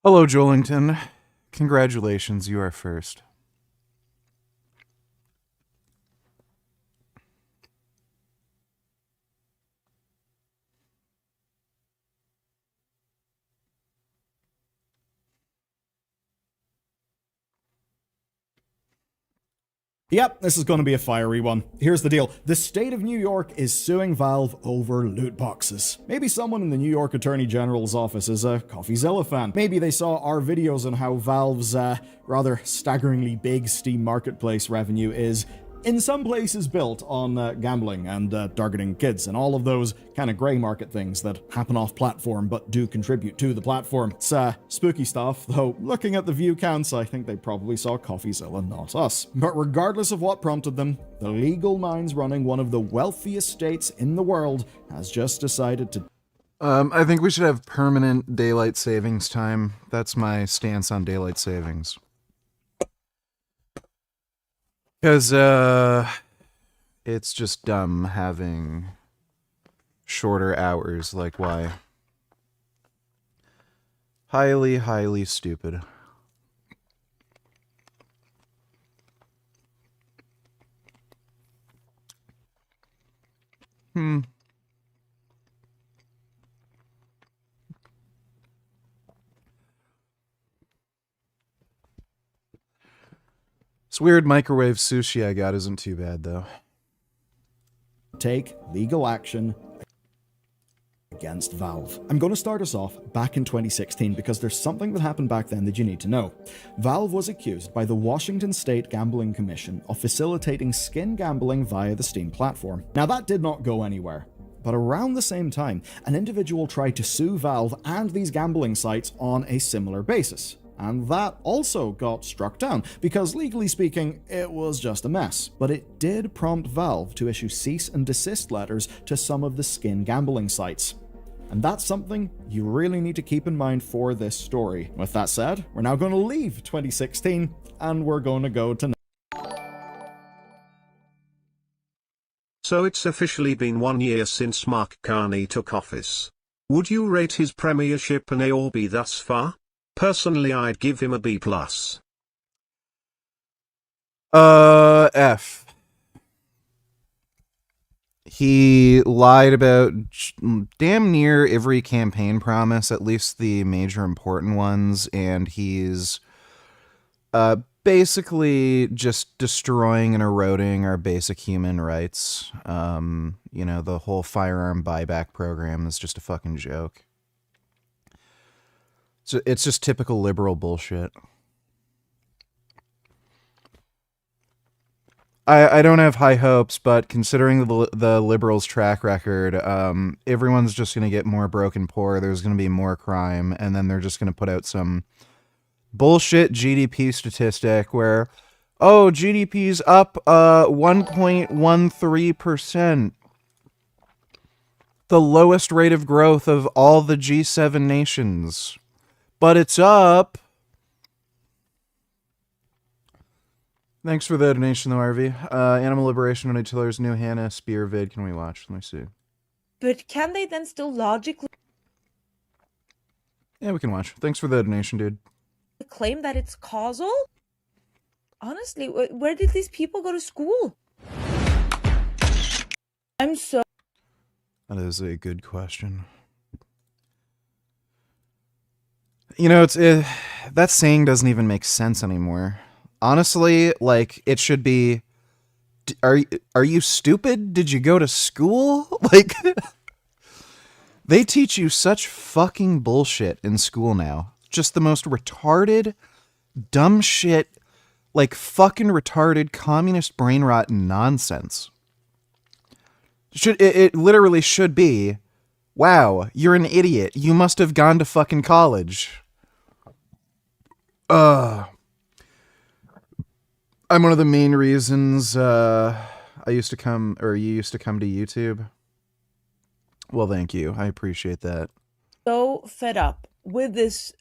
Hello, Jolington. Congratulations, you are first. Yep, this is going to be a fiery one. Here's the deal. The state of New York is suing Valve over loot boxes. Maybe someone in the New York Attorney General's office is a CoffeeZilla fan. Maybe they saw our videos on how Valve's rather staggeringly big Steam Marketplace revenue is in some places built on gambling and targeting kids and all of those kind of grey market things that happen off platform but do contribute to the platform. It's spooky stuff, though looking at the view counts, I think they probably saw CoffeeZilla, not us. But regardless of what prompted them, the legal minds running one of the wealthiest states in the world has just decided to I think we should have permanent daylight savings time. That's my stance on daylight savings. Because, it's just dumb having shorter hours. Like, why? Highly, highly stupid. This weird microwave sushi I got isn't too bad, though. take legal action against Valve. I'm going to start us off back in 2016 because there's something that happened back then that you need to know. Valve was accused by the Washington State Gambling Commission of facilitating skin gambling via the Steam platform. Now that did not go anywhere. But around the same time, an individual tried to sue Valve and these gambling sites on a similar basis. And that also got struck down, because legally speaking, it was just a mess. But it did prompt Valve to issue cease and desist letters to some of the skin gambling sites. And that's something you really need to keep in mind for this story. With that said, we're now going to leave 2016, and we're going to go to So it's officially been 1 year since Mark Carney took office. Would you rate his premiership an A or B thus far? Personally, I'd give him a B+. F. He lied about damn near every campaign promise, at least the major important ones, and he's basically just destroying and eroding our basic human rights. You know, the whole firearm buyback program is just a fucking joke. So it's just typical liberal bullshit. I don't have high hopes, but considering the liberals' track record, everyone's just going to get more broke and poor. There's going to be more crime, and then they're just going to put out some bullshit GDP statistic where, oh, GDP's up 1.13%. The lowest rate of growth of all the G7 nations. But it's up. Thanks for the donation, though, RV. Animal Liberation Unitiller's new Hannah Spear vid. Can we watch? Let me see. But can they then still logically Yeah, we can watch. Thanks for the donation, dude. claim that it's causal? Honestly, where did these people go to school? I'm so... That is a good question. You know, that saying doesn't even make sense anymore. Honestly, like, it should be, are you stupid? Did you go to school? Like, they teach you such fucking bullshit in school now. Just the most retarded, dumb shit, like fucking retarded communist brain rot nonsense. It literally should be, wow, you're an idiot. You must have gone to fucking college. I'm one of the main reasons you used to come to YouTube. Well, thank you. I appreciate that. so fed up with this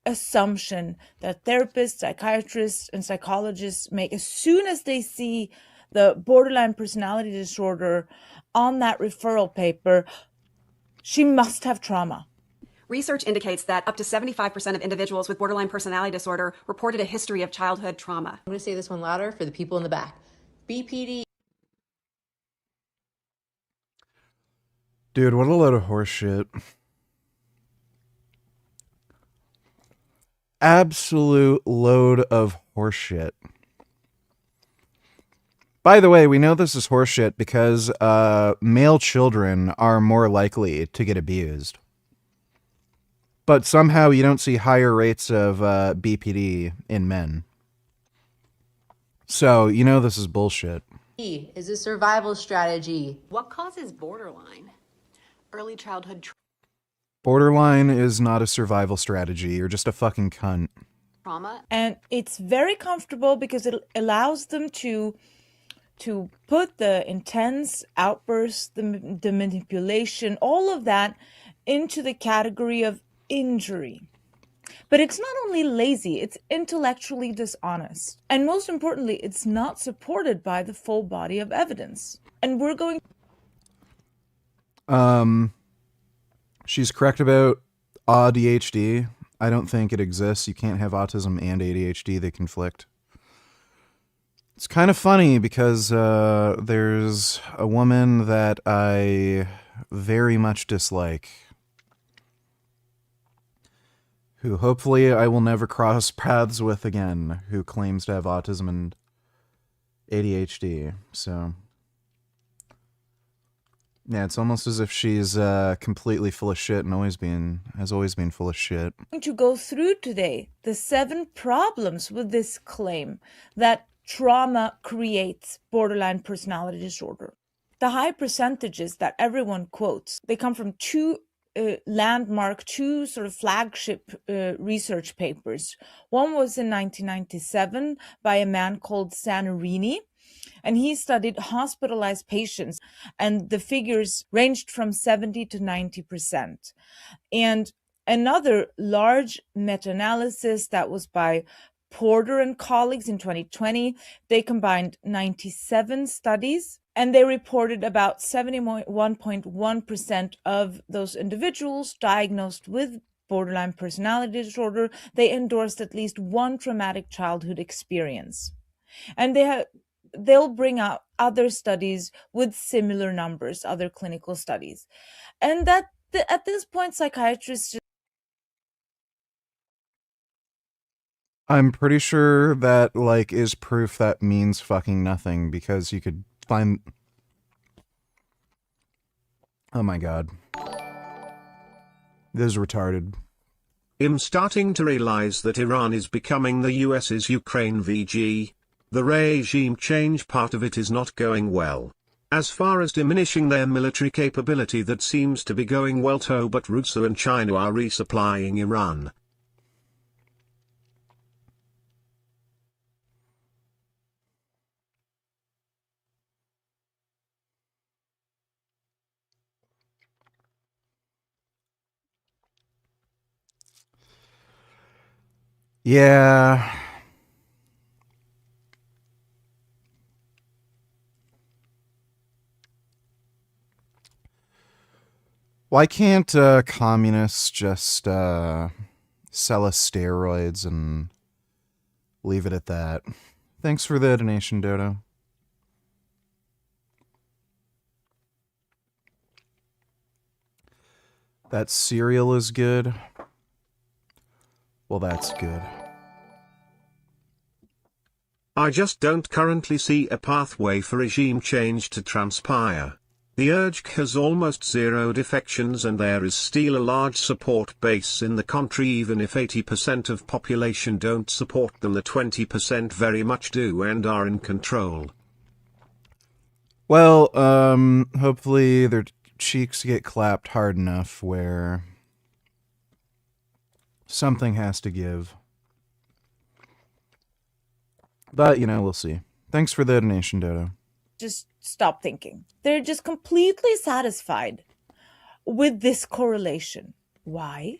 assumption that therapists, psychiatrists, and psychologists make as soon as they see the borderline personality disorder on that referral paper. She must have trauma. Research indicates that up to 75% of individuals with borderline personality disorder reported a history of childhood trauma. I'm going to say this one louder for the people in the back. BPD. Dude, what a load of horse shit. Absolute load of horse shit. By the way, we know this is horseshit because male children are more likely to get abused. But somehow you don't see higher rates of BPD in men. So, you know this is bullshit. Is a survival strategy. What causes borderline? Early childhood Borderline is not a survival strategy. You're just a fucking cunt. trauma. And it's very comfortable because it allows them to put the intense outbursts, the manipulation, all of that into the category of injury. But it's not only lazy, it's intellectually dishonest. And most importantly, it's not supported by the full body of evidence. And we're going... She's correct about ADHD. I don't think it exists. You can't have autism and ADHD. They conflict. It's kind of funny because there's a woman that I very much dislike, who hopefully I will never cross paths with again, who claims to have autism and ADHD. So, yeah, it's almost as if she's completely full of shit and has always been full of shit. To go through today the 7 problems with this claim that trauma creates borderline personality disorder. The high percentages that everyone quotes, they come from 2 landmark, 2 sort of flagship research papers. One was in 1997 by a man called Sanorini, and he studied hospitalized patients, and the figures ranged from 70 to 90%. And another large meta-analysis that was by Porter and colleagues in 2020, they combined 97 studies, and they reported about 71.1% of those individuals diagnosed with borderline personality disorder, they endorsed at least one traumatic childhood experience. And they'll bring out other studies with similar numbers, other clinical studies. And that at this point, psychiatrists... I'm pretty sure that, like, is proof that means fucking nothing, because you could find... Oh my god. This is retarded. I'm starting to realize that Iran is becoming the US's Ukraine VG. The regime change part of it is not going well. As far as diminishing their military capability, that seems to be going well too, but Russia and China are resupplying Iran. Yeah. Why can't communists just sell us steroids and leave it at that? Thanks for the donation, Dodo. That cereal is good. Well, that's good. I just don't currently see a pathway for regime change to transpire. The urge has almost zero defections, and there is still a large support base in the country. Even if 80% of population don't support them, the 20% very much do and are in control. Well, hopefully their cheeks get clapped hard enough where something has to give. But, you know, we'll see. Thanks for the donation, Dodo. Just stop thinking. They're just completely satisfied with this correlation. Why?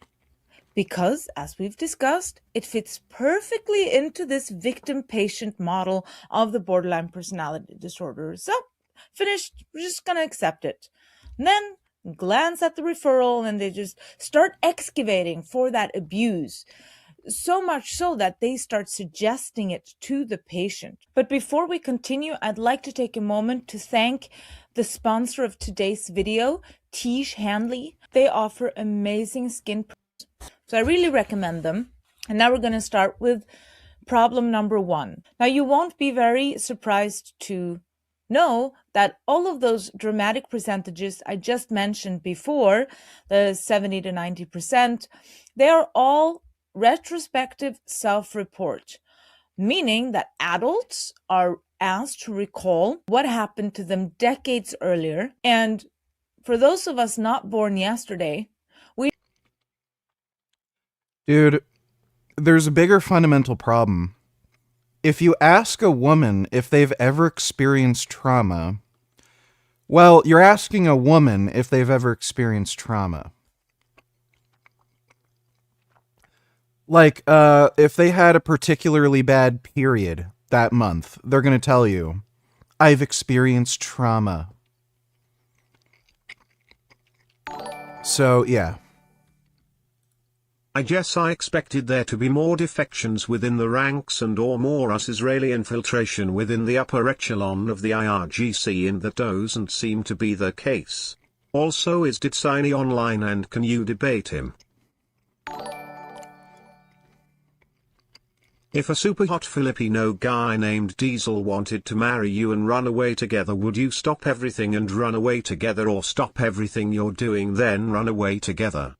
Because, as we've discussed, it fits perfectly into this victim-patient model of the borderline personality disorder. So, finished. We're just going to accept it. And then glance at the referral and they just start excavating for that abuse. So much so that they start suggesting it to the patient. But before we continue, I'd like to take a moment to thank the sponsor of today's video, Tiege Hanley. They offer amazing skin products, so I really recommend them. And now we're going to start with problem number 1. Now, you won't be very surprised to know that all of those dramatic percentages I just mentioned before, the 70 to 90%, they are all retrospective self-report, meaning that adults are asked to recall what happened to them decades earlier. And for those of us not born yesterday, Dude, there's a bigger fundamental problem. If you ask a woman if they've ever experienced trauma, well, you're asking a woman if they've ever experienced trauma. Like, if they had a particularly bad period that month, they're going to tell you, I've experienced trauma. So, yeah. I guess I expected there to be more defections within the ranks and or more US-Israeli infiltration within the upper echelon of the IRGC, and that doesn't seem to be the case. Also, is Ditsini online and can you debate him? If a super hot Filipino guy named Diesel wanted to marry you and run away together, would you stop everything and run away together, or stop everything you're doing then run away together?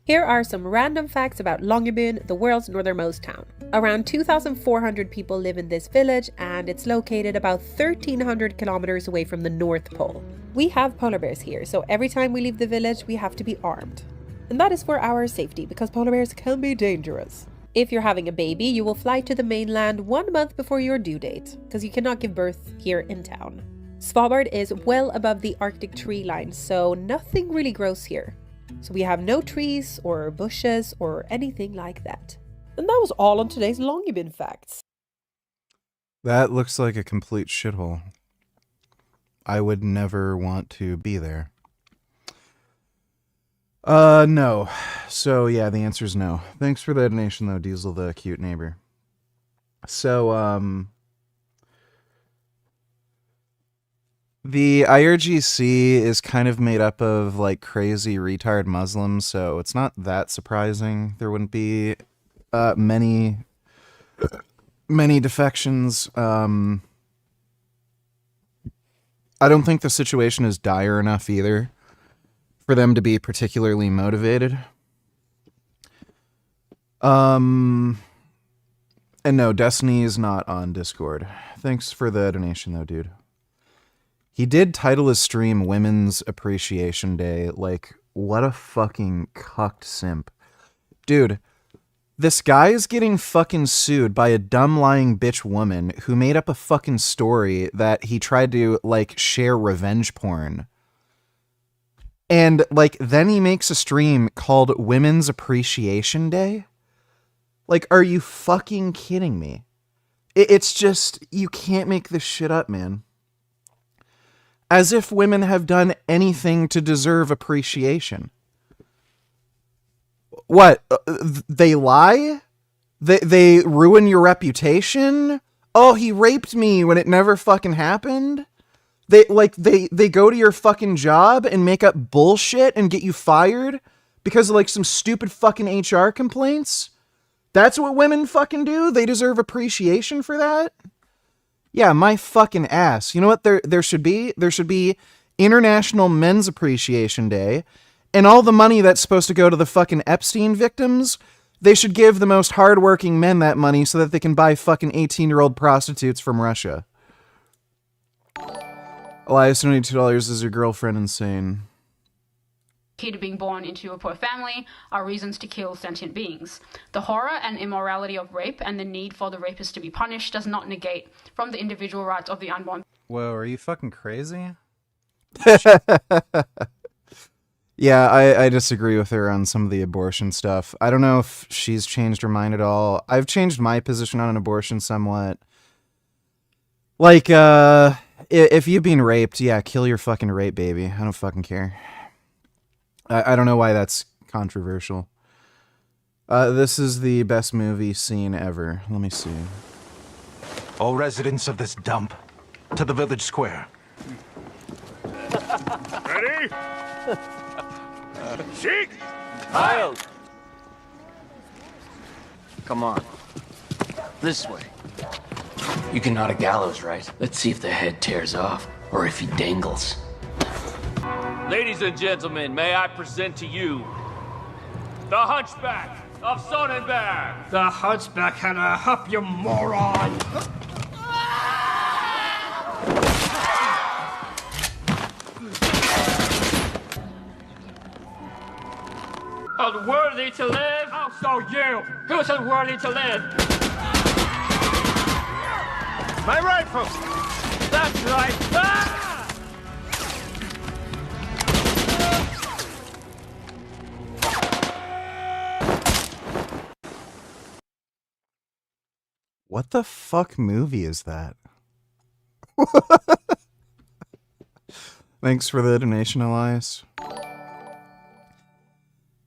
Here are some random facts about Longyearbyen, the world's northernmost town. Around 2,400 people live in this village, and it's located about 1,300 kilometers away from the North Pole. We have polar bears here, so every time we leave the village, we have to be armed. And that is for our safety, because polar bears can be dangerous. If you're having a baby, you will fly to the mainland 1 month before your due date, because you cannot give birth here in town. Svalbard is well above the Arctic tree line, so nothing really grows here. So we have no trees or bushes or anything like that. And that was all on today's Longyearbyen facts. That looks like a complete shithole. I would never want to be there. No. So, yeah, the answer is no. Thanks for the donation, though, Diesel, the cute neighbor. So, the IRGC is kind of made up of, like, crazy retard Muslims, so it's not that surprising there wouldn't be many defections. I don't think the situation is dire enough either for them to be particularly motivated. And no, Destiny is not on Discord. Thanks for the donation, though, dude. He did title his stream Women's Appreciation Day. Like, what a fucking cucked simp. Dude, this guy is getting fucking sued by a dumb lying bitch woman who made up a fucking story that he tried to, like, share revenge porn. And, like, then he makes a stream called Women's Appreciation Day? Like, are you fucking kidding me? It's just, you can't make this shit up, man. As if women have done anything to deserve appreciation. What? They lie? They ruin your reputation? Oh, he raped me when it never fucking happened? They go to your fucking job and make up bullshit and get you fired because of, like, some stupid fucking HR complaints? That's what women fucking do? They deserve appreciation for that? Yeah, my fucking ass. You know what there should be? There should be International Men's Appreciation Day, and all the money that's supposed to go to the fucking Epstein victims, they should give the most hardworking men that money so that they can buy fucking 18-year-old prostitutes from Russia. Elias, $22, is your girlfriend insane? Kid being born into a poor family are reasons to kill sentient beings. The horror and immorality of rape and the need for the rapist to be punished does not negate from the individual rights of the unborn. Whoa, are you fucking crazy? Yeah, I disagree with her on some of the abortion stuff. I don't know if she's changed her mind at all. I've changed my position on an abortion somewhat. Like, if you've been raped, yeah, kill your fucking rape baby. I don't fucking care. I don't know why that's controversial. This is the best movie scene ever. Let me see. All residents of this dump, to the village square. Ready? Shake! Miles! Come on. This way. You can knot a gallows, right? Let's see if the head tears off, or if he dangles. Ladies and gentlemen, may I present to you the Hunchback of Sonnenberg! The Hunchback had a hup, you moron! Unworthy to live? How so you? Who's unworthy to live? My rifle! That's right! Ah! What the fuck movie is that? Thanks for the donation, Elias.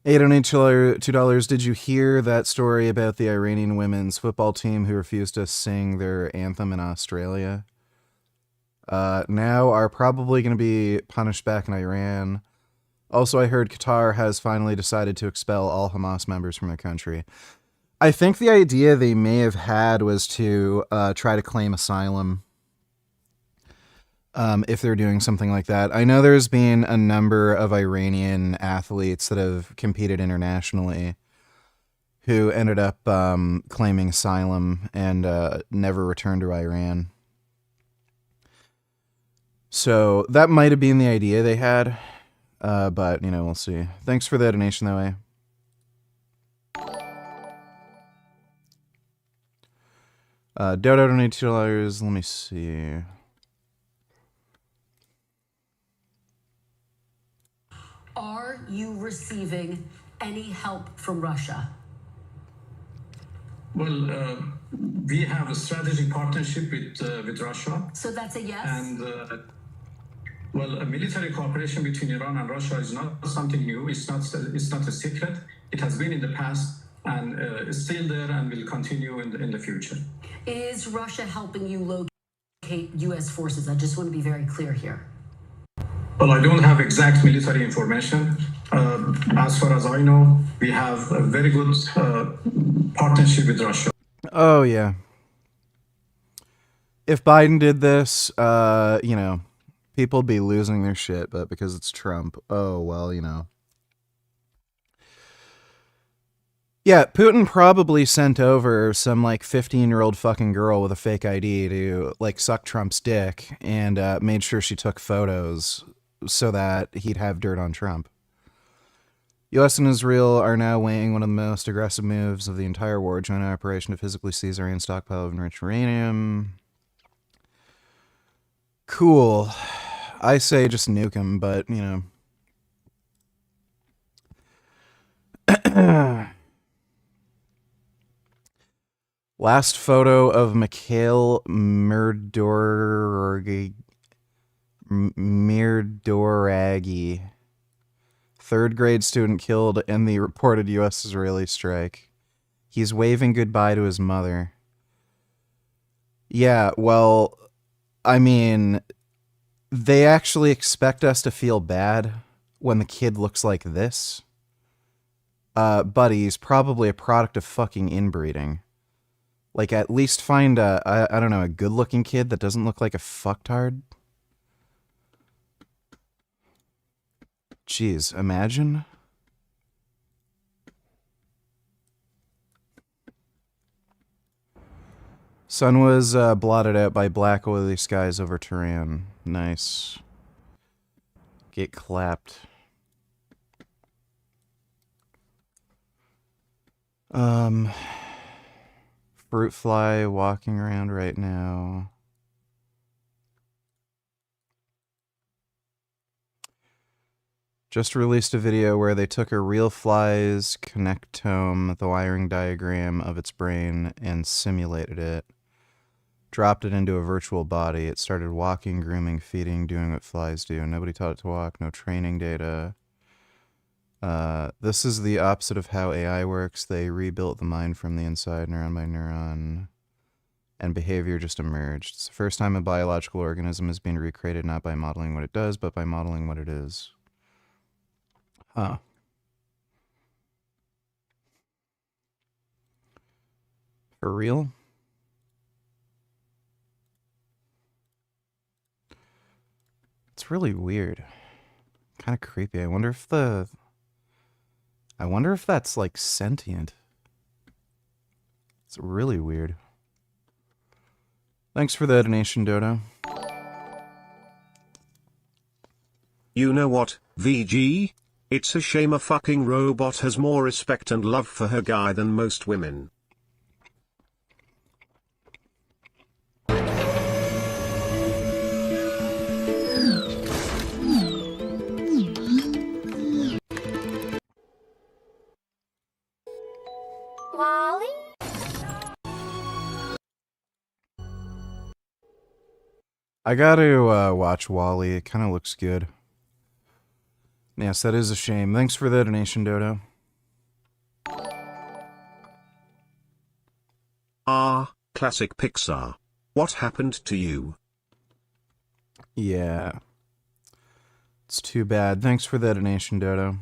Hey, donate $2. Did you hear that story about the Iranian women's football team who refused to sing their anthem in Australia? Now are probably going to be punished back in Iran. Also, I heard Qatar has finally decided to expel all Hamas members from their country. I think the idea they may have had was to try to claim asylum if they're doing something like that. I know there's been a number of Iranian athletes that have competed internationally who ended up claiming asylum and never returned to Iran. So that might have been the idea they had, but, you know, we'll see. Thanks for the donation, though, eh? Dodo donate $2. Let me see. Are you receiving any help from Russia? Well, we have a strategic partnership with Russia. So that's a yes? And, well, a military cooperation between Iran and Russia is not something new. It's not a secret. It has been in the past and is still there and will continue in the future. Is Russia helping you locate U.S. forces? I just want to be very clear here. Well, I don't have exact military information. As far as I know, we have a very good partnership with Russia. Oh, yeah. If Biden did this, you know, people would be losing their shit, but because it's Trump, oh, well, you know. Yeah, Putin probably sent over some, like, 15-year-old fucking girl with a fake ID to, like, suck Trump's dick and made sure she took photos so that he'd have dirt on Trump. U.S. and Israel are now weighing one of the most aggressive moves of the entire war, joint operation to physically seize Iran's stockpile of enriched uranium. Cool. I say just nuke him, but, you know. Last photo of Mikhail Mirdoragi, third grade student killed in the reported U.S.-Israeli strike. He's waving goodbye to his mother. Yeah, well, I mean, they actually expect us to feel bad when the kid looks like this. Buddy, he's probably a product of fucking inbreeding. Like, at least find I don't know, a good-looking kid that doesn't look like a fucktard. Jeez, imagine. Sun was blotted out by black oily skies over Tehran. Nice. Get clapped. Fruit fly walking around right now. Just released a video where they took a real fly's connectome, the wiring diagram of its brain, and simulated it. dropped it into a virtual body. It started walking, grooming, feeding, doing what flies do. Nobody taught it to walk, no training data. This is the opposite of how AI works. They rebuilt the mind from the inside, neuron by neuron, and behavior just emerged. It's the first time a biological organism is being recreated not by modeling what it does, but by modeling what it is. Huh. For real? It's really weird. Kind of creepy. I wonder if that's like sentient. It's really weird. Thanks for the donation, Dodo. You know what, VG? It's a shame a fucking robot has more respect and love for her guy than most women. Wally? I gotta watch Wall-E. It kind of looks good. Yes, that is a shame. Thanks for the donation, Dodo. Ah, classic Pixar. What happened to you? Yeah. It's too bad. Thanks for the donation, Dodo.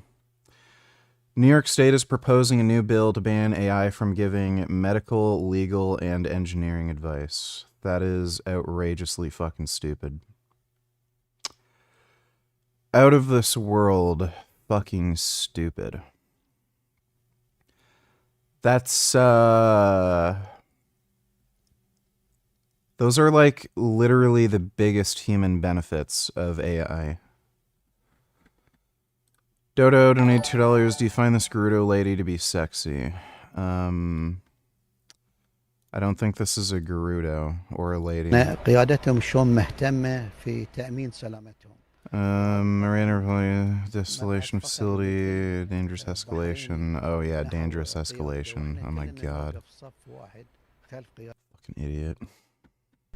New York State is proposing a new bill to ban AI from giving medical, legal, and engineering advice. That is outrageously fucking stupid. Out of this world fucking stupid. That's, those are like literally the biggest human benefits of AI. Dodo, donate $2. Do you find this Gerudo lady to be sexy? I don't think this is a Gerudo or a lady. قيادتهم شلون مهتمة في تأمين سلامتهم. Marine distillation facility, dangerous escalation. Oh yeah, dangerous escalation. Oh my god. Fucking idiot.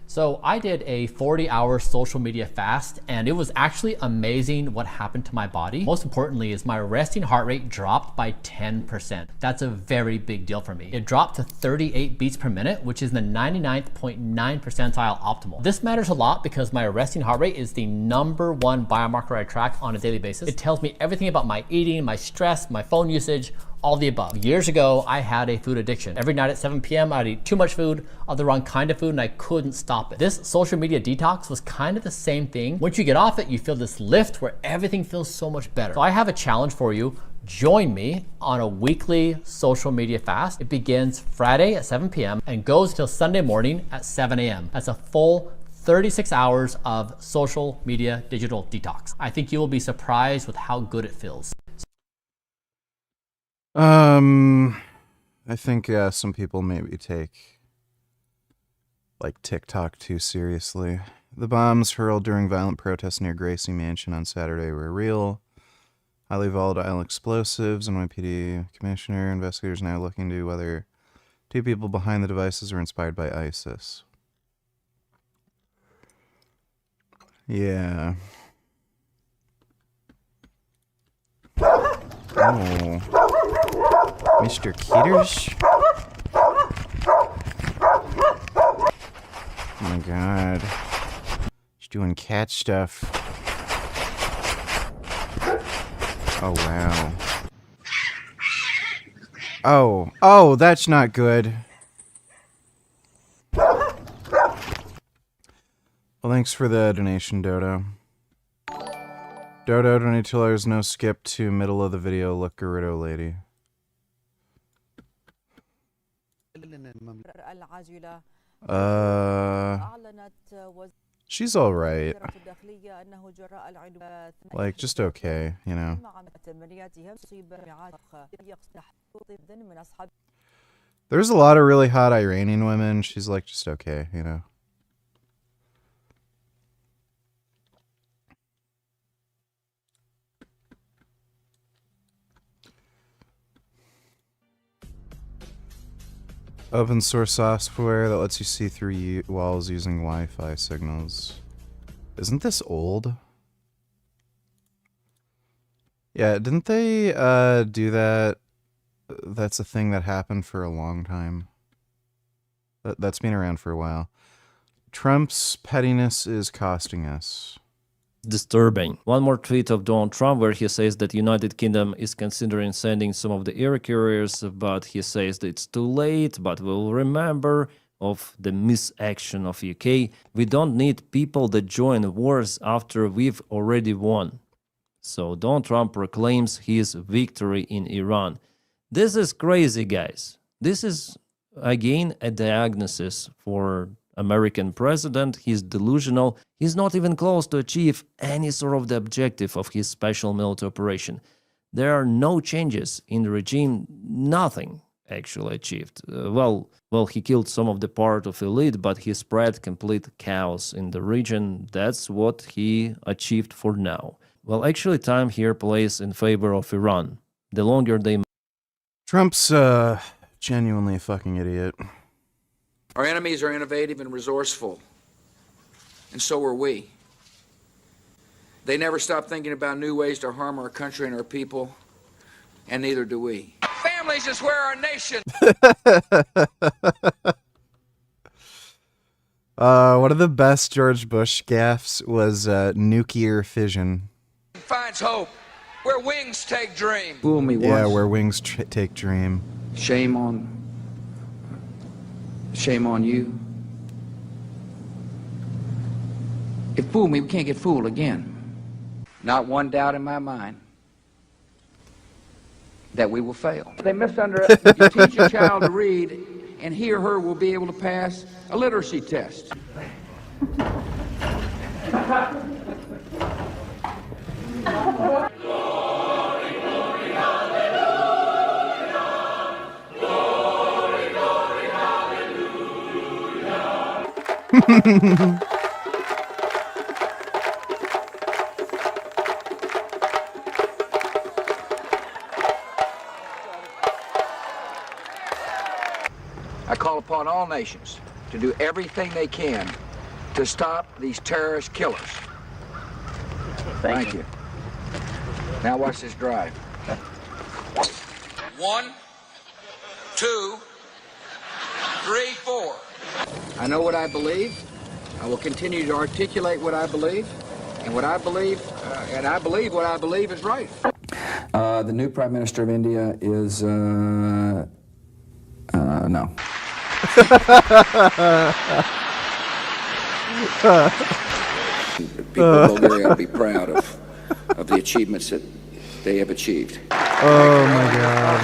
So I did a 40-hour social media fast, and it was actually amazing what happened to my body. Most importantly is my resting heart rate dropped by 10%. That's a very big deal for me. It dropped to 38 beats per minute, which is the 99.9 percentile optimal. This matters a lot because my resting heart rate is the #1 biomarker I track on a daily basis. It tells me everything about my eating, my stress, my phone usage, all the above. Years ago, I had a food addiction. Every night at 7 p.m., I'd eat too much food, of the wrong kind of food, and I couldn't stop it. This social media detox was kind of the same thing. Once you get off it, you feel this lift where everything feels so much better. So I have a challenge for you. Join me on a weekly social media fast. It begins Friday at 7 p.m. and goes till Sunday morning at 7 a.m. That's a full 36 hours of social media digital detox. I think you will be surprised with how good it feels. I think some people maybe take like TikTok too seriously. The bombs hurled during violent protests near Gracie Mansion on Saturday were real. Highly volatile explosives. NYPD commissioner, investigators now looking into whether two people behind the devices were inspired by ISIS. Yeah. Oh. Mr. Kitters? Oh my god. He's doing cat stuff. Oh wow. Oh, that's not good. Well, thanks for the donation, Dodo. Dodo, $22, no skip to middle of the video, look Gerudo lady. She's alright. Like, just okay, you know. There's a lot of really hot Iranian women, she's like, just okay, you know. Open source software that lets you see through walls using Wi-Fi signals. Isn't this old? Yeah, didn't they do that? That's a thing that happened for a long time. That's been around for a while. Trump's pettiness is costing us. Disturbing. One more tweet of Donald Trump where he says that United Kingdom is considering sending some of the air carriers, but he says that it's too late, but we'll remember of the misaction of UK. We don't need people that join wars after we've already won. So Donald Trump proclaims his victory in Iran. This is crazy, guys. This is, again, a diagnosis for American president. He's delusional. He's not even close to achieve any sort of the objective of his special military operation. There are no changes in the regime, nothing actually achieved. Well, he killed some of the part of elite, but he spread complete chaos in the region. That's what he achieved for now. Well, actually, time here plays in favor of Iran. The longer they... Trump's genuinely a fucking idiot. Our enemies are innovative and resourceful, and so are we. They never stop thinking about new ways to harm our country and our people, and neither do we. Families is where our nation... One of the best George Bush gaffes was nuclear fission. finds hope, where wings take dream. Fool me once. Yeah, where wings take dream. Shame on you. If fool me, we can't get fooled again. Not one doubt in my mind that we will fail. They misunderstand. You teach a child to read, and he or her will be able to pass a literacy test. I call upon all nations to do everything they can to stop these terrorist killers. Thank you. Now watch this drive. 1, 2, 3, 4. I know what I believe. I will continue to articulate what I believe, and what I believe, and I believe what I believe is right. The new Prime Minister of India is, no. People of Bulgaria ought to be proud of the achievements that they have achieved. Oh my God.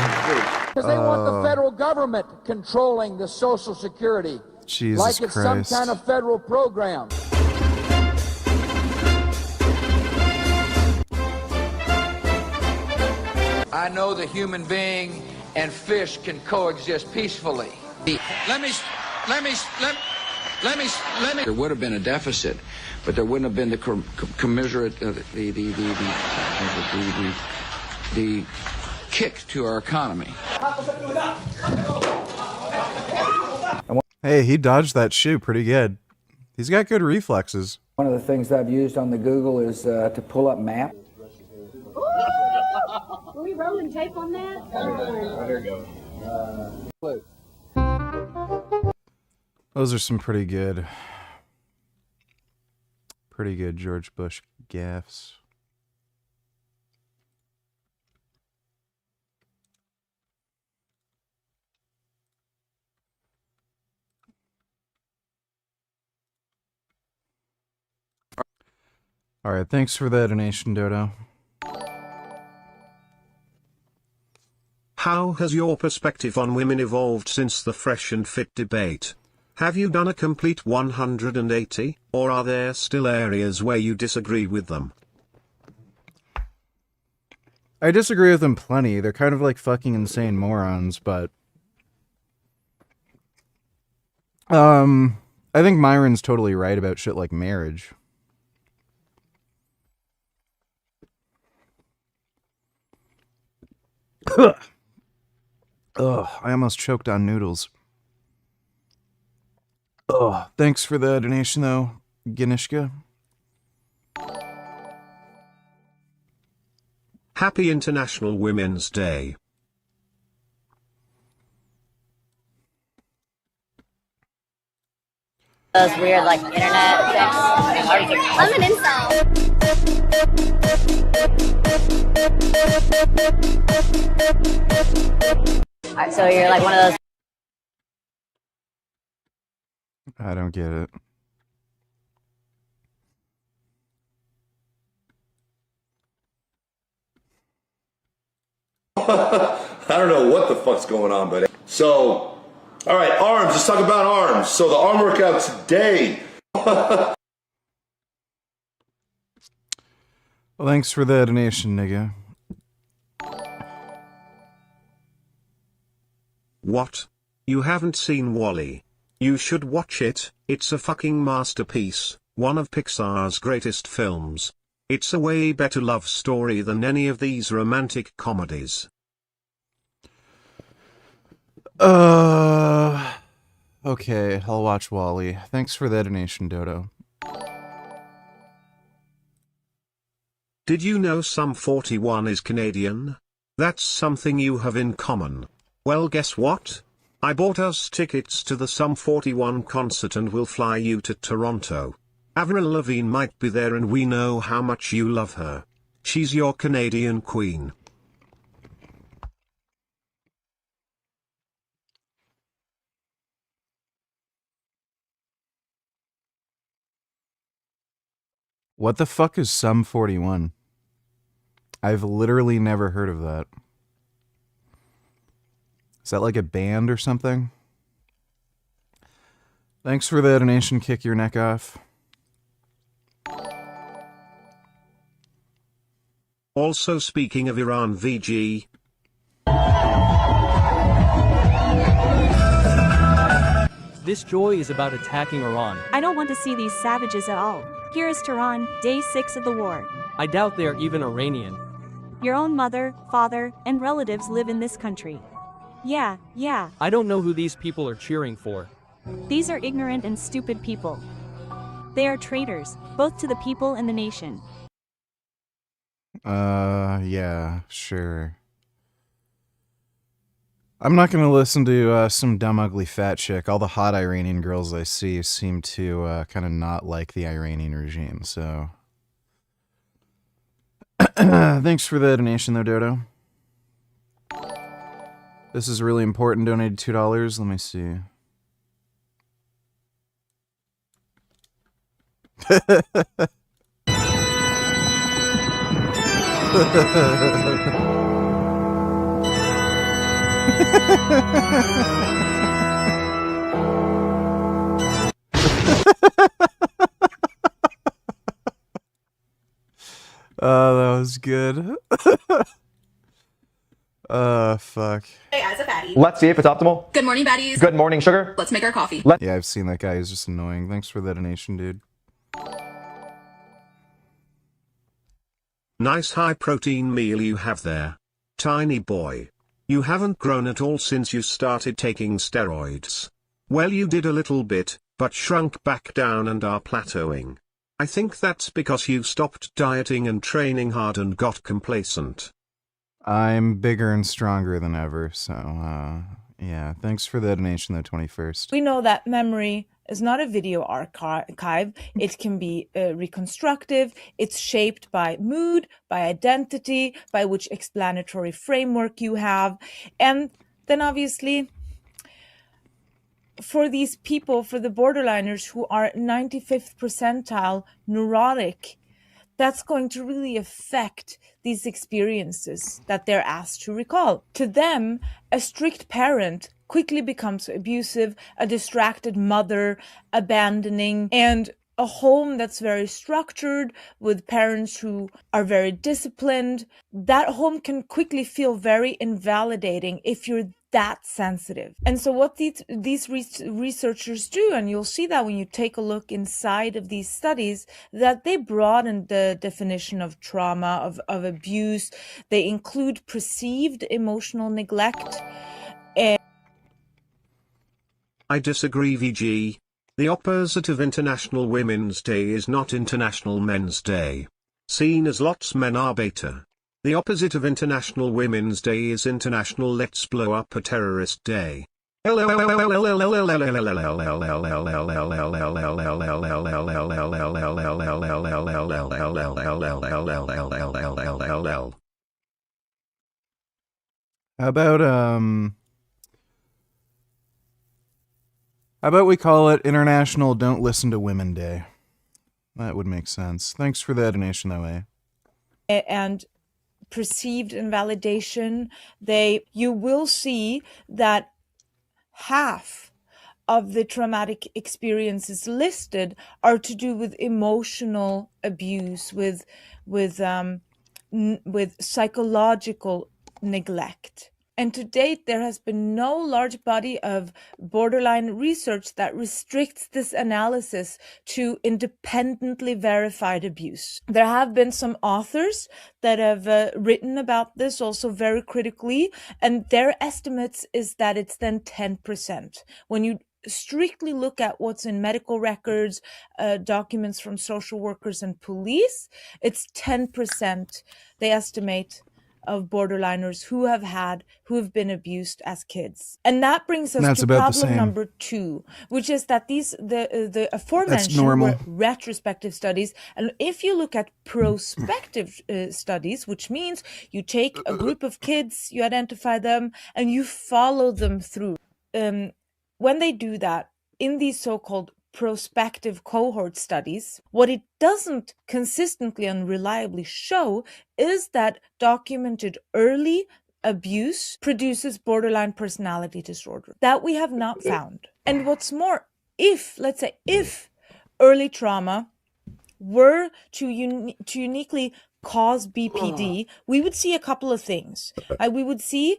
Because they want the federal government controlling the Social Security. Jesus like it's Christ. some kind of federal program. I know the human being and fish can coexist peacefully. Let me. There would have been a deficit, but there wouldn't have been the commiserate, the kick to our economy. Hey, he dodged that shoe pretty good. He's got good reflexes. One of the things I've used on the Google is to pull up maps. Are we rolling tape on that? There you go. Those are some pretty good George Bush gaffes. All right, thanks for the donation, Dodo. How has your perspective on women evolved since the Fresh and Fit debate? Have you done a complete 180, or are there still areas where you disagree with them? I disagree with them plenty. They're kind of like fucking insane morons, but I think Myron's totally right about shit like marriage. Ugh, I almost choked on noodles. Oh, thanks for the donation, though, Ganishka. Happy International Women's Day. Those weird, like, internet things. I'm an incel. Alright, so you're like one of those. I don't get it. I don't know what the fuck's going on, but so, all right, arms. Let's talk about arms. So the arm workout today. Well, thanks for the donation, nigga. What? You haven't seen Wall-E? You should watch it. It's a fucking masterpiece, one of Pixar's greatest films. It's a way better love story than any of these romantic comedies. Okay, I'll watch Wall-E. Thanks for the donation, Dodo. Did you know Sum 41 is Canadian? That's something you have in common. Well, guess what? I bought us tickets to the Sum 41 concert and will fly you to Toronto. Avril Lavigne might be there and we know how much you love her. She's your Canadian queen. What the fuck is Sum 41? I've literally never heard of that. Is that like a band or something? Thanks for the donation, kick your neck off. Also, speaking of Iran VG, this joy is about attacking Iran. I don't want to see these savages at all. Here is Tehran, day 6 of the war. I doubt they are even Iranian. Your own mother, father, and relatives live in this country. Yeah. I don't know who these people are cheering for. These are ignorant and stupid people. They are traitors, both to the people and the nation. Yeah, sure. I'm not gonna listen to some dumb, ugly, fat chick. All the hot Iranian girls I see seem to kind of not like the Iranian regime, so... Thanks for the donation, though, Dodo. This is really important. Donated $2. Let me see. Oh, that was good. Fuck. Hey, as a fatty. Let's see if it's optimal. Good morning, baddies. Good morning, sugar. Let's make our coffee. Yeah, I've seen that guy. He's just annoying. Thanks for the donation, dude. nice high protein meal you have there. Tiny boy. You haven't grown at all since you started taking steroids. Well, you did a little bit, but shrunk back down and are plateauing. I think that's because you stopped dieting and training hard and got complacent. I'm bigger and stronger than ever, so, yeah. Thanks for the donation, the 21st. We know that memory is not a video archive. It can be reconstructive. It's shaped by mood, by identity, by which explanatory framework you have. And then obviously, for these people, for the borderliners who are 95th percentile neurotic, that's going to really affect these experiences that they're asked to recall. To them, a strict parent quickly becomes abusive, a distracted mother, abandoning, and a home that's very structured with parents who are very disciplined. That home can quickly feel very invalidating if you're that sensitive. And so what these researchers do, and you'll see that when you take a look inside of these studies, that they broaden the definition of trauma, of abuse. They include perceived emotional neglect. I disagree, VG. The opposite of International Women's Day is not International Men's Day. Seen as lots men are beta. The opposite of International Women's Day is International Let's Blow Up a Terrorist Day. How about we call it International Don't Listen to Women Day? That would make sense. Thanks for the donation, though, eh? And perceived invalidation, you will see that half of the traumatic experiences listed are to do with emotional abuse, with psychological neglect. And to date, there has been no large body of borderline research that restricts this analysis to independently verified abuse. There have been some authors that have written about this also very critically, and their estimates is that it's then 10%. When you strictly look at what's in medical records, documents from social workers and police, it's 10%, they estimate, of borderliners who have been abused as kids. And that brings us to problem number 2, which is that the aforementioned were retrospective studies. And if you look at prospective studies, which means you take a group of kids, you identify them, and you follow them through. When they do that, in these so-called prospective cohort studies, what it doesn't consistently and reliably show is that documented early abuse produces borderline personality disorder. That we have not found. And what's more, if early trauma were to uniquely cause BPD, we would see a couple of things. We would see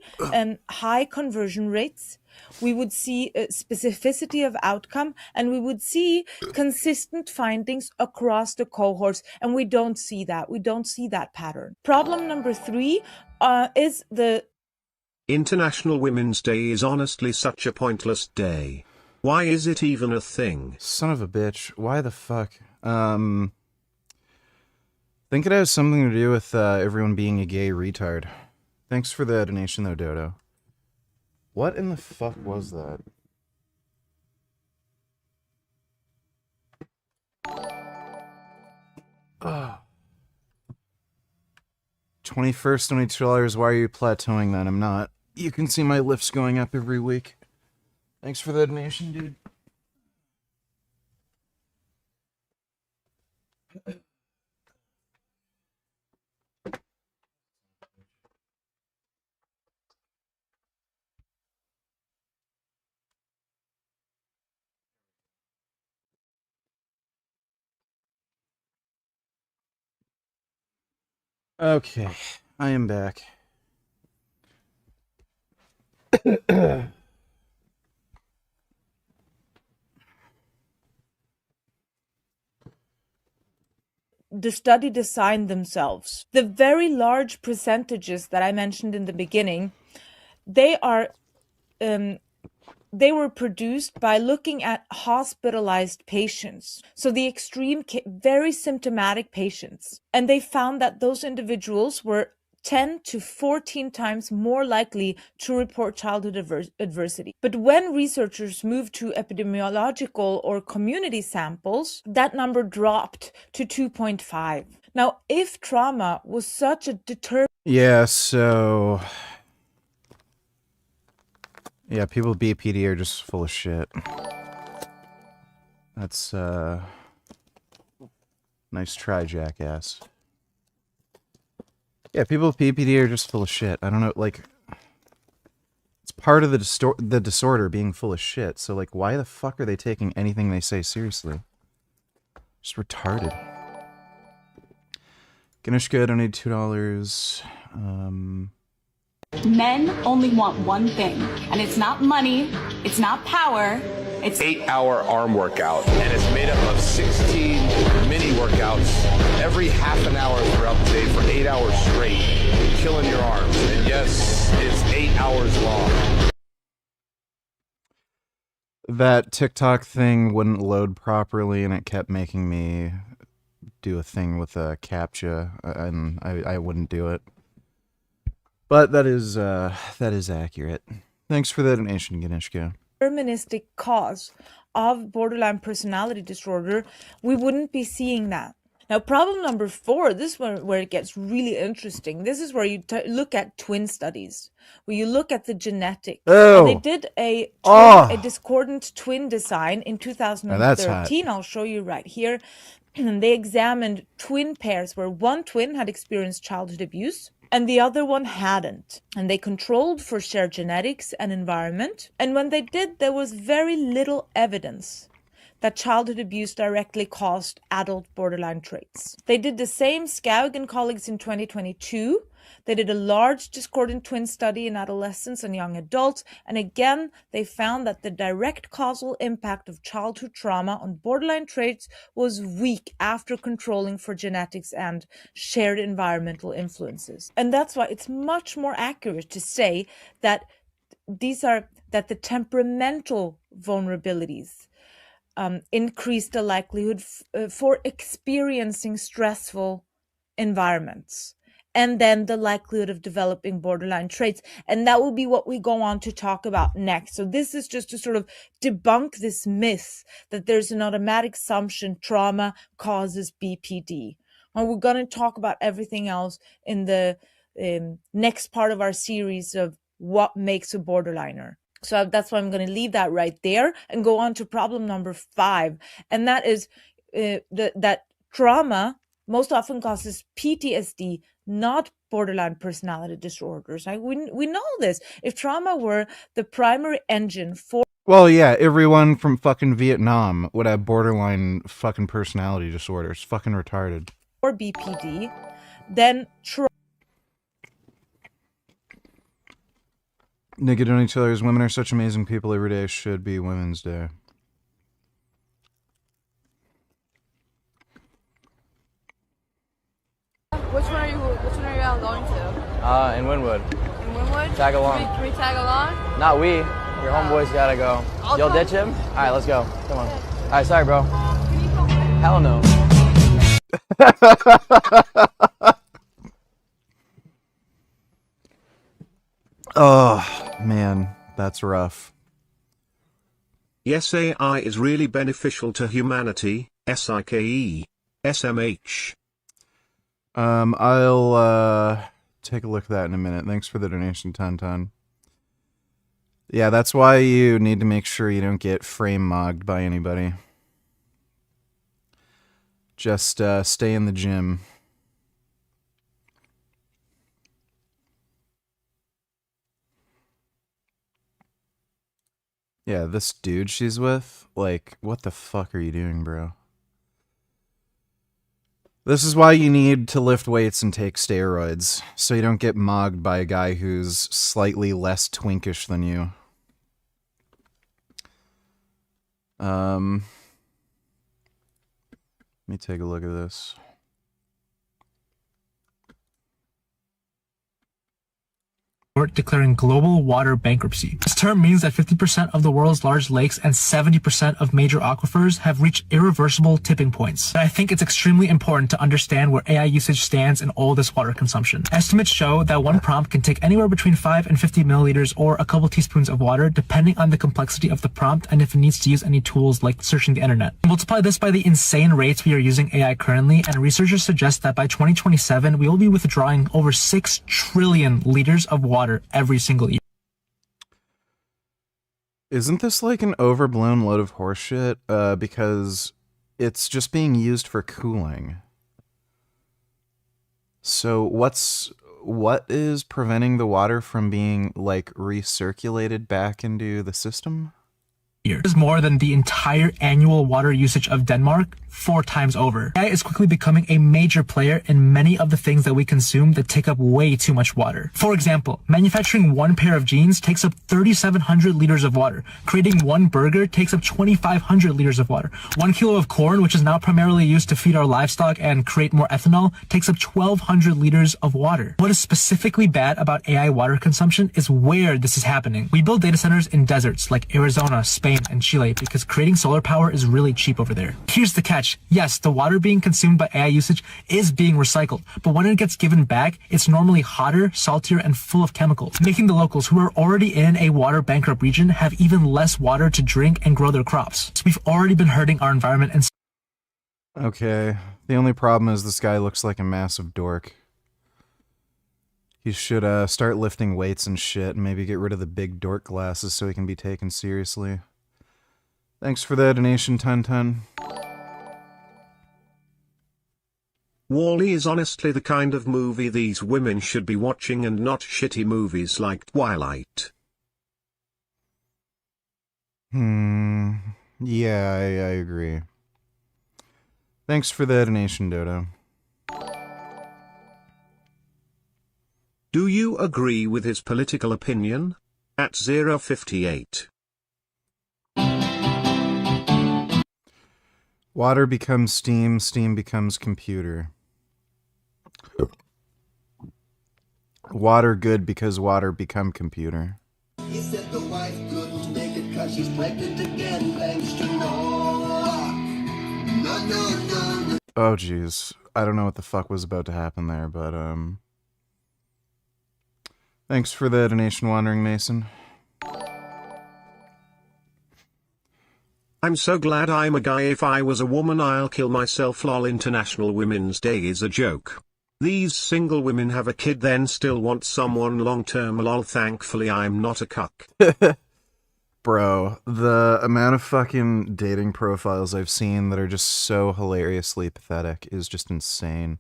high conversion rates. We would see specificity of outcome, and we would see consistent findings across the cohorts, and we don't see that. We don't see that pattern. Problem number 3 is the International Women's Day is honestly such a pointless day. Why is it even a thing? Son of a bitch. Why the fuck? Think it has something to do with everyone being a gay retard. Thanks for the donation, though, Dodo. What in the fuck was that? Ugh. 21st, $22. Why are you plateauing then? I'm not. You can see my lifts going up every week. Thanks for the donation, dude. Okay, I am back. the study design themselves. The very large percentages that I mentioned in the beginning, they were produced by looking at hospitalized patients. So the extreme, very symptomatic patients. And they found that those individuals were 10 to 14 times more likely to report childhood adversity. But when researchers moved to epidemiological or community samples, that number dropped to 2.5. Now, if trauma was such a determinant... Yeah, so... Yeah, people with BPD are just full of shit. That's, nice try, jackass. Yeah, people with BPD are just full of shit. I don't know, like... It's part of the disorder, being full of shit. So, like, why the fuck are they taking anything they say seriously? Just retarded. Ganishka donated $2. Men only want one thing, and it's not money, it's not power, it's 8-hour arm workout, and it's made up of 16 mini workouts every half an hour throughout the day for 8 hours straight, killing your arms. And yes, it's 8 hours long. that TikTok thing wouldn't load properly, and it kept making me do a thing with a CAPTCHA, and I wouldn't do it. But that is accurate. Thanks for the donation, Ganishka. Deterministic cause of borderline personality disorder, we wouldn't be seeing that. Now, problem number 4, this is where it gets really interesting. This is where you look at twin studies, where you look at the genetics. Oh. They did a discordant twin design in 2013. I'll show you right here. And they examined twin pairs where one twin had experienced childhood abuse and the other one hadn't. And they controlled for shared genetics and environment. And when they did, there was very little evidence that childhood abuse directly caused adult borderline traits. They did the same, Skaug and colleagues, in 2022. They did a large discordant twin study in adolescents and young adults, and again, they found that the direct causal impact of childhood trauma on borderline traits was weak after controlling for genetics and shared environmental influences. And that's why it's much more accurate to say that that the temperamental vulnerabilities increase the likelihood for experiencing stressful environments, and then the likelihood of developing borderline traits. And that will be what we go on to talk about next. So this is just to sort of debunk this myth that there's an automatic assumption trauma causes BPD. And we're going to talk about everything else in the next part of our series of what makes a borderliner. So that's why I'm going to leave that right there and go on to problem number 5. And that is that trauma most often causes PTSD, not borderline personality disorders. We know this. If trauma were the primary engine for... Well, yeah, everyone from fucking Vietnam would have borderline fucking personality disorders. Fucking retarded. Or BPD, then Nigga, don't each other's women are such amazing people. Every day should be Women's Day. Which one are you all going to? In Wynwood. In Wynwood? Tag along. Can we tag along? Not we. Your homeboys gotta go. You'll ditch him? Alright, let's go. Come on. Alright, sorry, bro. Hell no. Oh, man, that's rough. Yes, AI is really beneficial to humanity, SIKE, SMH. I'll take a look at that in a minute. Thanks for the donation, Tantan. Yeah, that's why you need to make sure you don't get frame mogged by anybody. Just stay in the gym. Yeah, this dude she's with, like, what the fuck are you doing, bro? This is why you need to lift weights and take steroids, so you don't get mogged by a guy who's slightly less twinkish than you. Let me take a look at this. Declaring global water bankruptcy. This term means that 50% of the world's large lakes and 70% of major aquifers have reached irreversible tipping points. And I think it's extremely important to understand where AI usage stands in all this water consumption. Estimates show that one prompt can take anywhere between 5 and 50 milliliters or a couple teaspoons of water, depending on the complexity of the prompt and if it needs to use any tools like searching the internet. Multiply this by the insane rates we are using AI currently, and researchers suggest that by 2027, we will be withdrawing over 6 trillion liters of water every single year. Isn't this like an overblown load of horseshit? Because it's just being used for cooling. So what is preventing the water from being like recirculated back into the system? Is more than the entire annual water usage of Denmark 4 times over. AI is quickly becoming a major player in many of the things that we consume that take up way too much water. For example, manufacturing one pair of jeans takes up 3,700 liters of water. Creating one burger takes up 2,500 liters of water. 1 kilo of corn, which is now primarily used to feed our livestock and create more ethanol, takes up 1,200 liters of water. What is specifically bad about AI water consumption is where this is happening. We build data centers in deserts like Arizona, Spain, Spain and Chile because creating solar power is really cheap over there. Here's the catch. Yes, the water being consumed by AI usage is being recycled, but when it gets given back, it's normally hotter, saltier, and full of chemicals, making the locals who are already in a water bankrupt region have even less water to drink and grow their crops. So we've already been hurting our environment and... Okay, the only problem is this guy looks like a massive dork. He should start lifting weights and shit and maybe get rid of the big dork glasses so he can be taken seriously. Thanks for the donation, Tun. Wall-E is honestly the kind of movie these women should be watching and not shitty movies like Twilight. Yeah, I agree. Thanks for the donation, Dodo. Do you agree with his political opinion? At 058. Water becomes steam, steam becomes computer. Water good because water become computer. He said the wife couldn't make it cause she's pregnant again, thanks to Noah. No. Oh jeez. I don't know what the fuck was about to happen there, but thanks for the donation, Wandering Mason. I'm so glad I'm a guy. If I was a woman I'll kill myself. Lol. International Women's Day is a joke. These single women have a kid then still want someone long term. Lol. Thankfully I'm not a cuck. Bro, the amount of fucking dating profiles I've seen that are just so hilariously pathetic is just insane.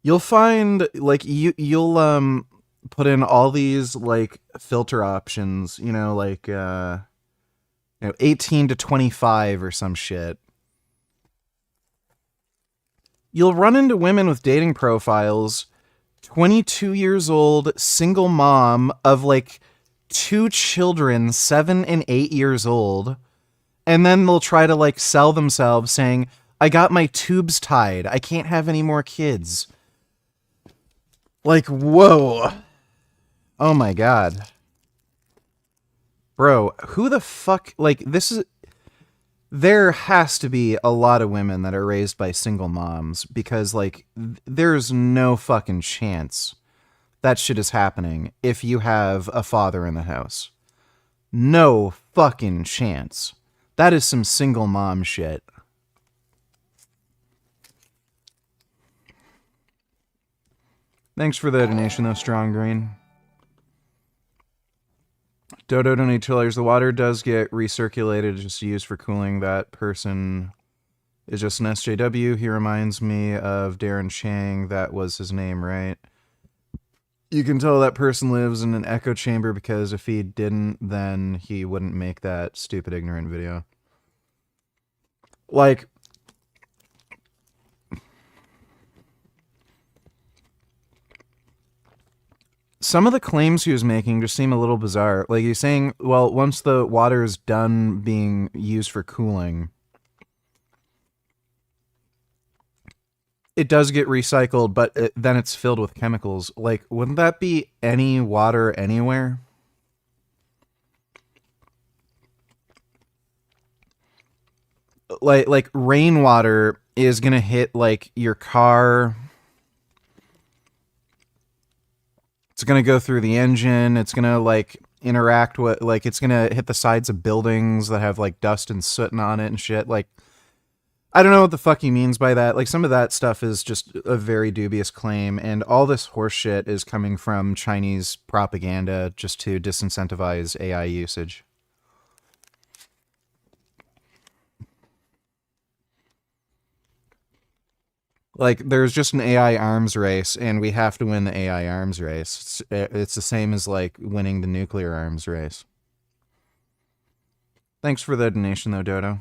You'll find, like, you'll put in all these, like, filter options, you know, like, 18 to 25 or some shit. You'll run into women with dating profiles, 22 years old, single mom of, like, 2 children, 7 and 8 years old, and then they'll try to, like, sell themselves saying, I got my tubes tied, I can't have any more kids. Like, whoa. Oh my god. Bro, who the fuck, like, this is... There has to be a lot of women that are raised by single moms, because, like, there's no fucking chance that shit is happening if you have a father in the house. No fucking chance. That is some single mom shit. Thanks for the donation, though, Strong Green. Dodo donate $2. The water does get recirculated, just used for cooling. That person is just an SJW. He reminds me of Darren Chang. That was his name, right? You can tell that person lives in an echo chamber because if he didn't, then he wouldn't make that stupid, ignorant video. Like... Some of the claims he was making just seem a little bizarre. Like, he's saying, well, once the water is done being used for cooling, it does get recycled, but then it's filled with chemicals. Like, wouldn't that be any water anywhere? Like rainwater is gonna hit, like, your car. It's going to go through the engine. It's going to, like, interact with, like, it's going to hit the sides of buildings that have, like, dust and soot on it and shit. Like, I don't know what the fuck he means by that. Like, some of that stuff is just a very dubious claim, and all this horse shit is coming from Chinese propaganda just to disincentivize AI usage. Like, there's just an AI arms race, and we have to win the AI arms race. It's the same as, like, winning the nuclear arms race. Thanks for the donation, though, Dodo.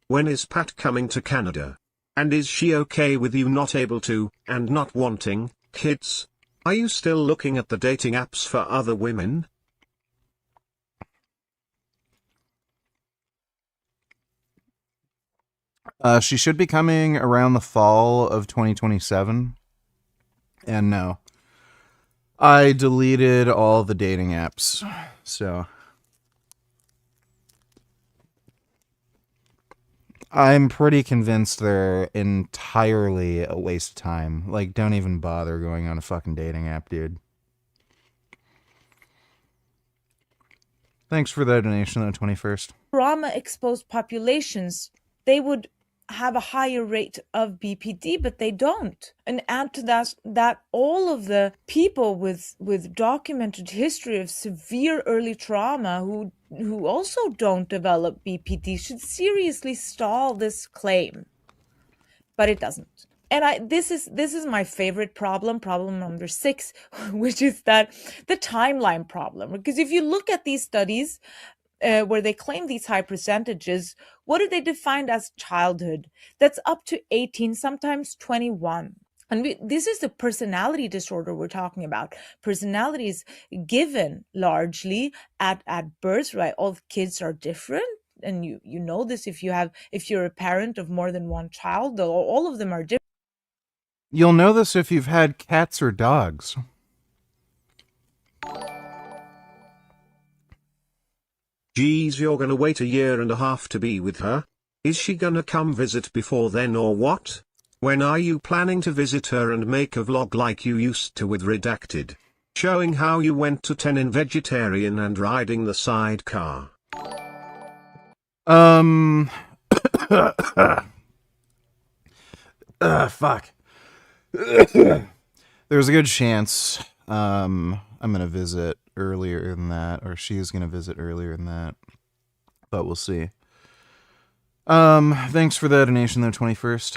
When is Pat coming to Canada? And is she okay with you not able to, and not wanting, kids? Are you still looking at the dating apps for other women? She should be coming around the fall of 2027. And no. I deleted all the dating apps, so I'm pretty convinced they're entirely a waste of time. Like, don't even bother going on a fucking dating app, dude. Thanks for the donation on the 21st. Trauma-exposed populations, they would have a higher rate of BPD, but they don't. And add to that all of the people with documented history of severe early trauma who also don't develop BPD should seriously stall this claim. But it doesn't. And this is my favorite problem number 6, which is that the timeline problem. Because if you look at these studies where they claim these high percentages, what do they define as childhood? That's up to 18, sometimes 21. And this is the personality disorder we're talking about. Personality is given largely at birth, right? All kids are different. And you know this if you're a parent of more than one child, all of them are different. You'll know this if you've had cats or dogs. Geez, you're gonna wait a year and a half to be with her? Is she gonna come visit before then or what? When are you planning to visit her and make a vlog like you used to with Redacted? Showing how you went to 10 in vegetarian and riding the sidecar. Fuck. There's a good chance I'm gonna visit earlier than that, or she's gonna visit earlier than that, but we'll see. Thanks for the donation the 21st.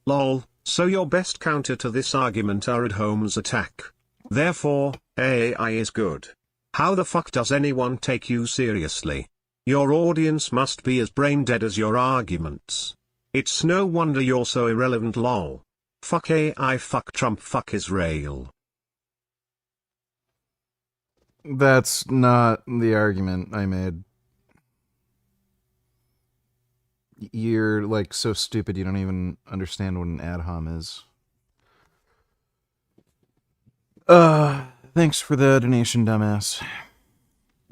Lol, so your best counter to this argument are at home's attack. Therefore, AI is good. How the fuck does anyone take you seriously? Your audience must be as brain dead as your arguments. It's no wonder you're so irrelevant, lol. Fuck AI, fuck Trump, fuck Israel. That's not the argument I made. You're, like, so stupid you don't even understand what an ad hom is. Thanks for the donation, dumbass.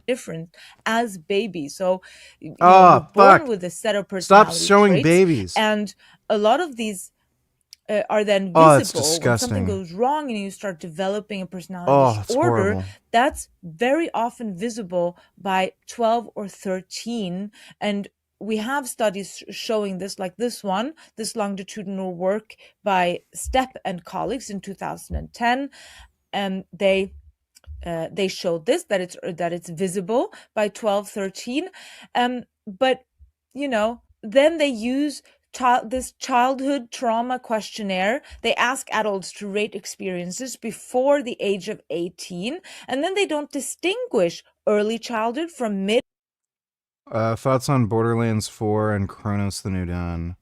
Different as babies. So you're fuck. born with a set of personality Stop showing traits, babies. and a lot of these are then Oh, it's visible when something disgusting. goes wrong and you start developing a personality Oh, it's disorder. horrible. That's very often visible by 12 or 13, and we have studies showing this, like this longitudinal work by Stepp and colleagues in 2010, and they showed this, that it's visible by 12, 13. But then they use this childhood trauma questionnaire. They ask adults to rate experiences before the age of 18, and then they don't distinguish early childhood from mid. Thoughts on Borderlands 4 and Chronos the New Dawn.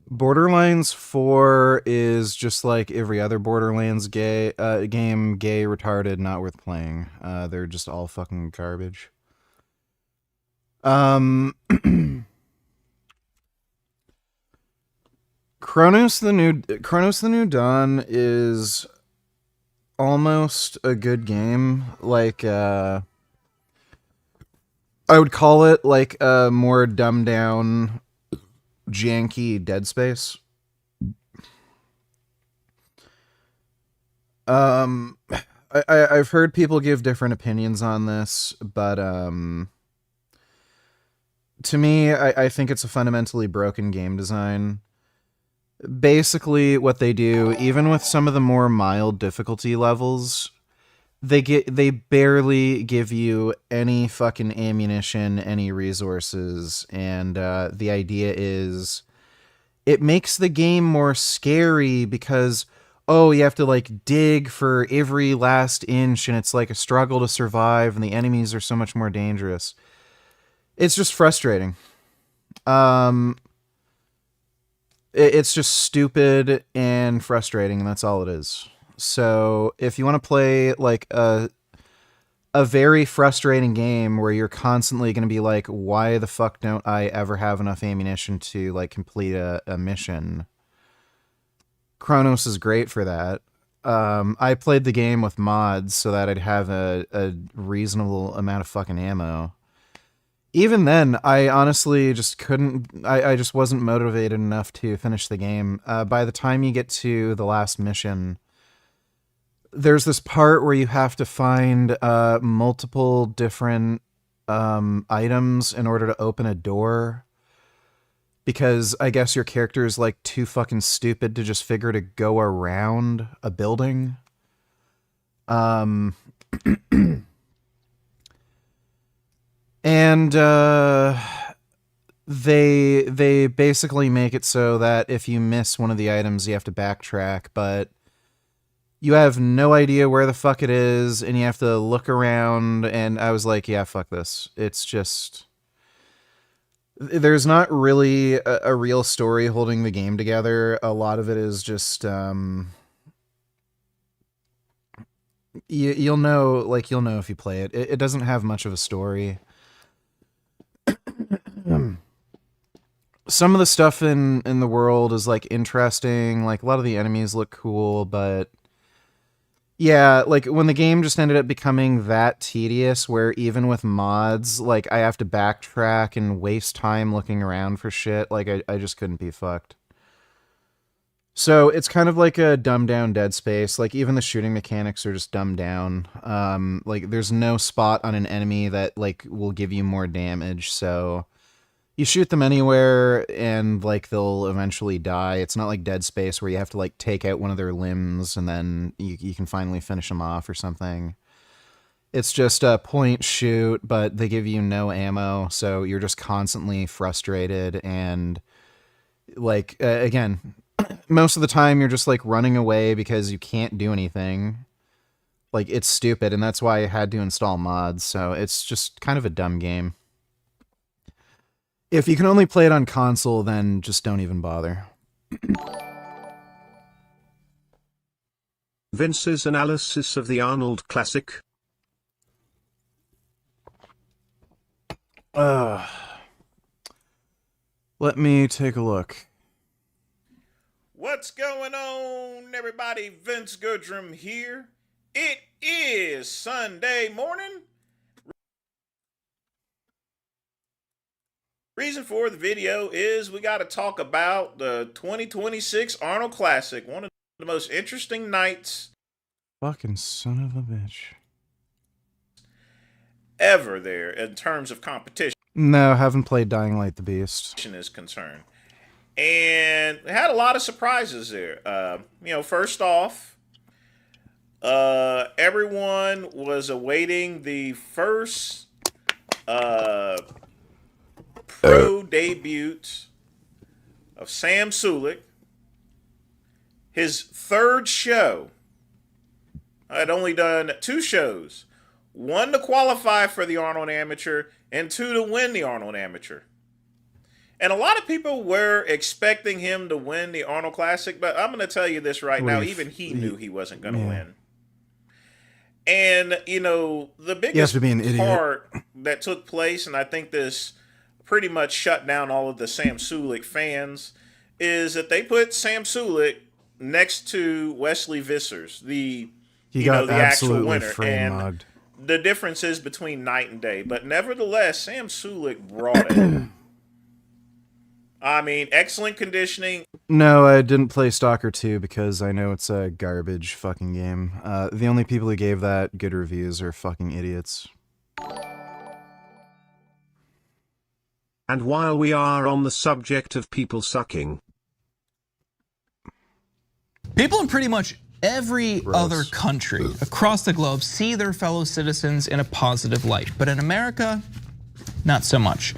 Borderlands 4 is just like every other Borderlands game, gay, retarded, not worth playing. They're just all fucking garbage. Chronos the New Dawn is almost a good game. Like, I would call it like a more dumbed down, janky Dead Space. I've heard people give different opinions on this, but to me, I think it's a fundamentally broken game design. Basically, what they do, even with some of the more mild difficulty levels, they barely give you any fucking ammunition, any resources, and the idea is it makes the game more scary because, oh, you have to like dig for every last inch and it's like a struggle to survive and the enemies are so much more dangerous. It's just frustrating. It's just stupid and frustrating, and that's all it is. So if you want to play like a very frustrating game where you're constantly going to be like, why the fuck don't I ever have enough ammunition to like complete a mission? Chronos is great for that. I played the game with mods so that I'd have a reasonable amount of fucking ammo. Even then, I honestly just couldn't... I just wasn't motivated enough to finish the game. By the time you get to the last mission, there's this part where you have to find multiple different items in order to open a door. Because I guess your character is like too fucking stupid to just figure to go around a building. And they basically make it so that if you miss one of the items, you have to backtrack, but you have no idea where the fuck it is, and you have to look around, and I was like, yeah, fuck this. It's just... There's not really a real story holding the game together. A lot of it is just... you'll know if you play it. It doesn't have much of a story. Some of the stuff in the world is like interesting. Like a lot of the enemies look cool, but yeah, like when the game just ended up becoming that tedious where even with mods, like I have to backtrack and waste time looking around for shit, like I just couldn't be fucked. So it's kind of like a dumbed down Dead Space. Like even the shooting mechanics are just dumbed down. Like there's no spot on an enemy that like will give you more damage, so you shoot them anywhere and like they'll eventually die. It's not like Dead Space where you have to like take out one of their limbs and then you can finally finish them off or something. It's just a point shoot, but they give you no ammo, so you're just constantly frustrated and like again, most of the time you're just like running away because you can't do anything. Like it's stupid, and that's why I had to install mods, so it's just kind of a dumb game. If you can only play it on console, then just don't even bother. Vince's analysis of the Arnold classic. Let me take a look. What's going on, everybody? Vince Goodrum here. It is Sunday morning. Reason for the video is we got to talk about the 2026 Arnold Classic, one of the most interesting nights Fucking son of a bitch. ever there in terms of competition. No, haven't played Dying Light the Beast. Is concerned. And we had a lot of surprises there. First off, everyone was awaiting the first pro debut of Sam Sulek. His third show. I'd only done 2 shows. 1 to qualify for the Arnold Amateur, and 2 to win the Arnold Amateur. And a lot of people were expecting him to win the Arnold Classic, but I'm going to tell you this right now, even he knew he wasn't going to win. And, the biggest part that took place, and I think this pretty much shut down all of the Sam Sulek fans, is that they put Sam Sulek next to Wesley Vissers, the actual winner. And the difference is between night and day. But nevertheless, Sam Sulek brought it. I mean, excellent conditioning. No, I didn't play Stalker 2 because I know it's a garbage fucking game. The only people who gave that good reviews are fucking idiots. And while we are on the subject of people sucking, people in pretty much every other country across the globe see their fellow citizens in a positive light, but in America, not so much.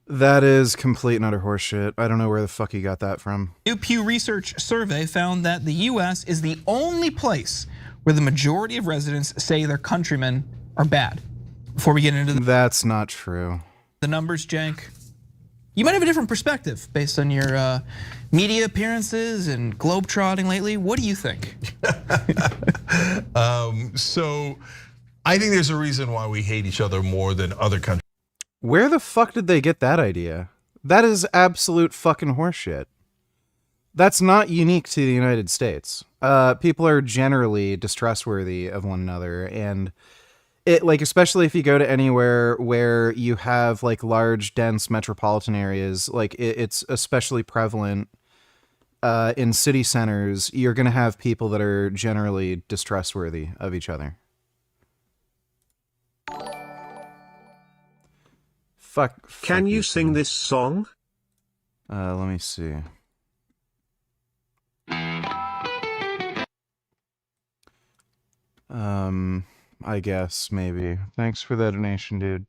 That is complete and utter horseshit. I don't know where the fuck you got that from. A new Pew Research survey found that the US is the only place where the majority of residents say their countrymen are bad. Before we get into That's not true. The numbers, Jank. You might have a different perspective based on your media appearances and globetrotting lately. What do you think? So I think there's a reason why we hate each other more than other countries. Where the fuck did they get that idea? That is absolute fucking horseshit. That's not unique to the United States. People are generally distrustworthy of one another, and it, like, especially if you go to anywhere where you have like large, dense metropolitan areas, like it's especially prevalent in city centers. You're going to have people that are generally distrustworthy of each other. Fuck. Can you sing this song? Let me see. I guess maybe. Thanks for the donation, dude.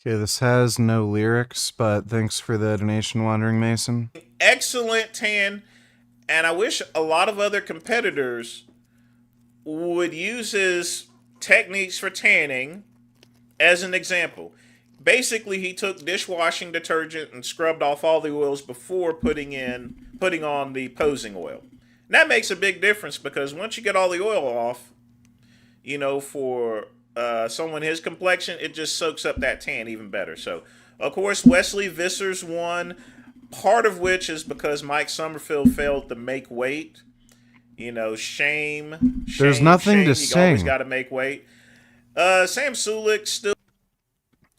Okay, this has no lyrics, but thanks for the donation, Wandering Mason. Excellent tan, and I wish a lot of other competitors would use his techniques for tanning as an example. Basically, he took dishwashing detergent and scrubbed off all the oils before putting on the posing oil. And that makes a big difference because once you get all the oil off, for someone his complexion, it just soaks up that tan even better. So, of course, Wesley Vissers won, part of which is because Mike Summerfield failed to make weight. Shame. There's nothing to You always sing. got to make weight. Sam Sulik still.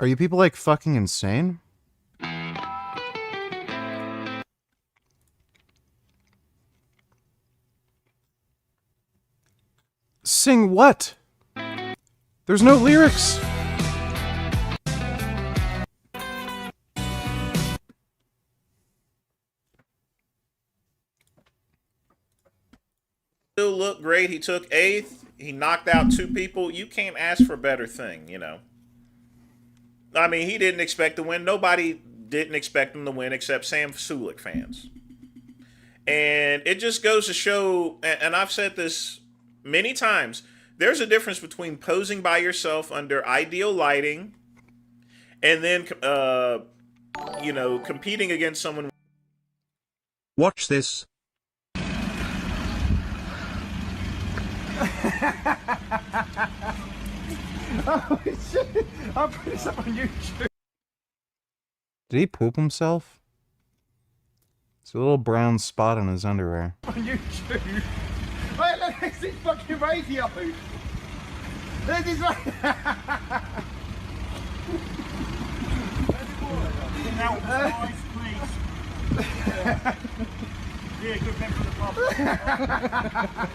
Are you people like fucking insane? Sing what? There's no lyrics. Still looked great. He took 8th. He knocked out 2 people. You can't ask for a better thing, I mean, he didn't expect to win. Nobody didn't expect him to win except Sam Sulik fans. And it just goes to show, and I've said this many times, there's a difference between posing by yourself under ideal lighting and then, competing against someone. Watch this. Oh shit! I'll put this up on YouTube. Did he poop himself? It's a little brown spot on his underwear. On YouTube. Wait, look, there's this fucking radio. There's this radio. Yeah, good member of the public.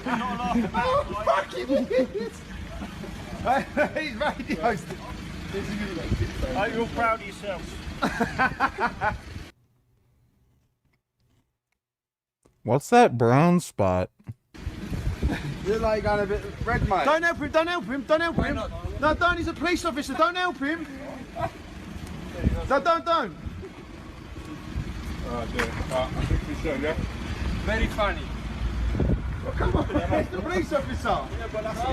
Not laughing about it, Oh, fucking idiot. These radios. Are you all proud of yourselves? What's that brown spot? You're like going a bit red, mate. Don't help him, don't help him, don't help him. No, don't, he's a police officer, don't help him. No, don't. Oh dear. I think we should, yeah? Very funny. Well, come on, it's the police officer. Yeah, but that's the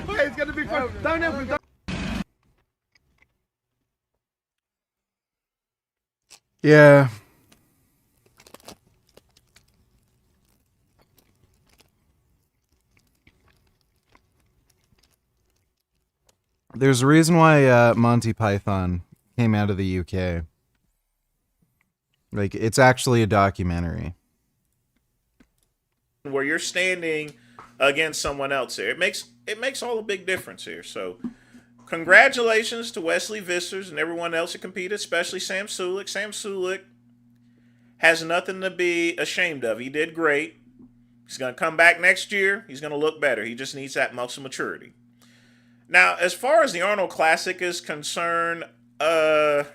Wait, it's going to be fun. Don't help him, don't. Yeah. There's a reason why Monty Python came out of the UK. Like, it's actually a documentary. Where you're standing against someone else here. It makes all the big difference here. So congratulations to Wesley Vissers and everyone else that competed, especially Sam Sulik. Sam Sulik has nothing to be ashamed of. He did great. He's going to come back next year. He's going to look better. He just needs that muscle maturity. Now, as far as the Arnold Classic is concerned, at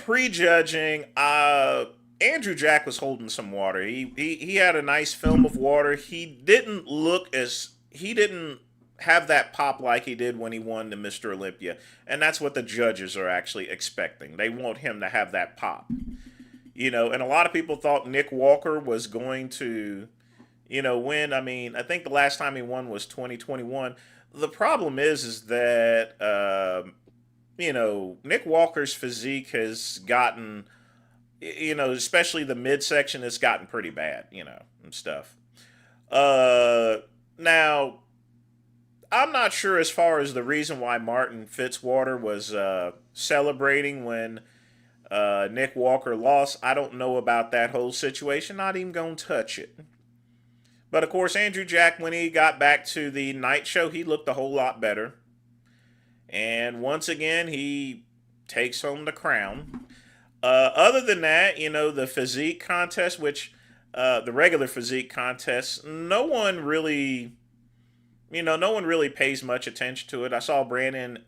prejudging, Andrew Jack was holding some water. He had a nice film of water. He didn't have that pop like he did when he won the Mr. Olympia, and that's what the judges are actually expecting. They want him to have that pop, And a lot of people thought Nick Walker was going to, win. I mean, I think the last time he won was 2021. The problem is that Nick Walker's physique has gotten, especially the midsection has gotten pretty bad, and stuff. Now, I'm not sure as far as the reason why Martin Fitzwater was celebrating when Nick Walker lost. I don't know about that whole situation. Not even going to touch it. But of course, Andrew Jack, when he got back to the night show, he looked a whole lot better. And once again, he takes home the crown. Other than that, the physique contest, which the regular physique contest, no one really pays much attention to it. I saw Brandon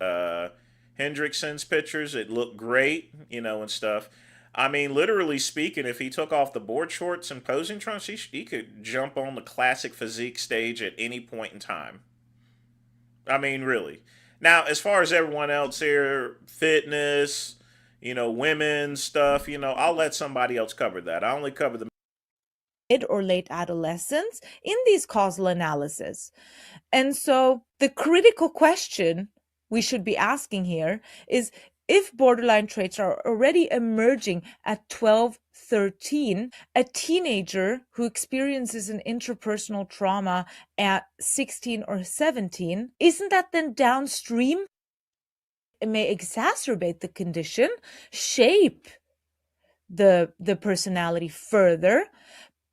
Hendrickson's pictures. It looked great, and stuff. I mean, literally speaking, if he took off the board shorts and posing trunks, he could jump on the classic physique stage at any point in time. I mean, really. Now, as far as everyone else here, fitness, women's stuff, I'll let somebody else cover that. I only cover the mid or late adolescence in these causal analysis. And so the critical question we should be asking here is, if borderline traits are already emerging at 12, 13, a teenager who experiences an interpersonal trauma at 16 or 17, isn't that then downstream? It may exacerbate the condition, shape the personality further,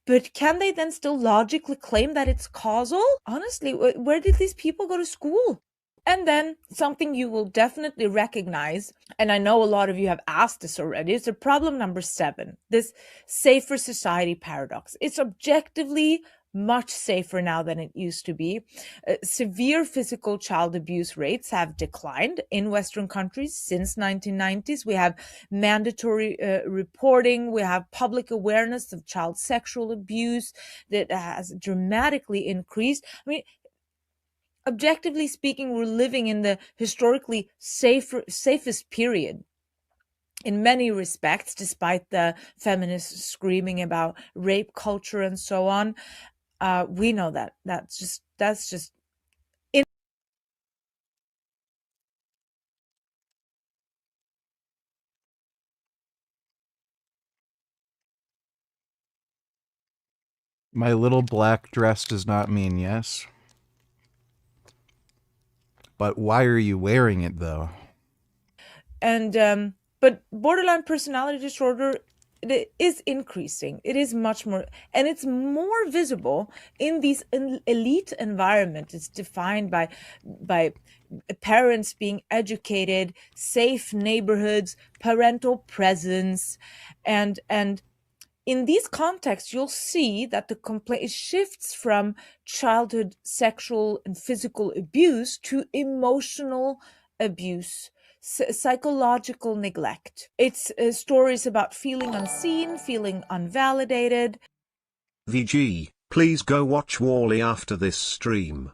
but can they then still logically claim that it's causal? Honestly, where did these people go to school? And then something you will definitely recognize, and I know a lot of you have asked this already, is the problem number 7, this safer society paradox. It's objectively much safer now than it used to be. Severe physical child abuse rates have declined in Western countries since 1990s. We have mandatory reporting. We have public awareness of child sexual abuse that has dramatically increased. I mean, objectively speaking, we're living in the historically safest period in many respects, despite the feminists screaming about rape culture and so on. We know that. That's just My little black dress does not mean yes. But why are you wearing it, though? And but borderline personality disorder, it is increasing. It is much more, and it's more visible in these elite environments. It's defined by parents being educated, safe neighborhoods, parental presence, and in these contexts, you'll see that the complaint shifts from childhood sexual and physical abuse to emotional abuse, psychological neglect. It's stories about feeling unseen, feeling unvalidated. VG, please go watch Wall-E after this stream.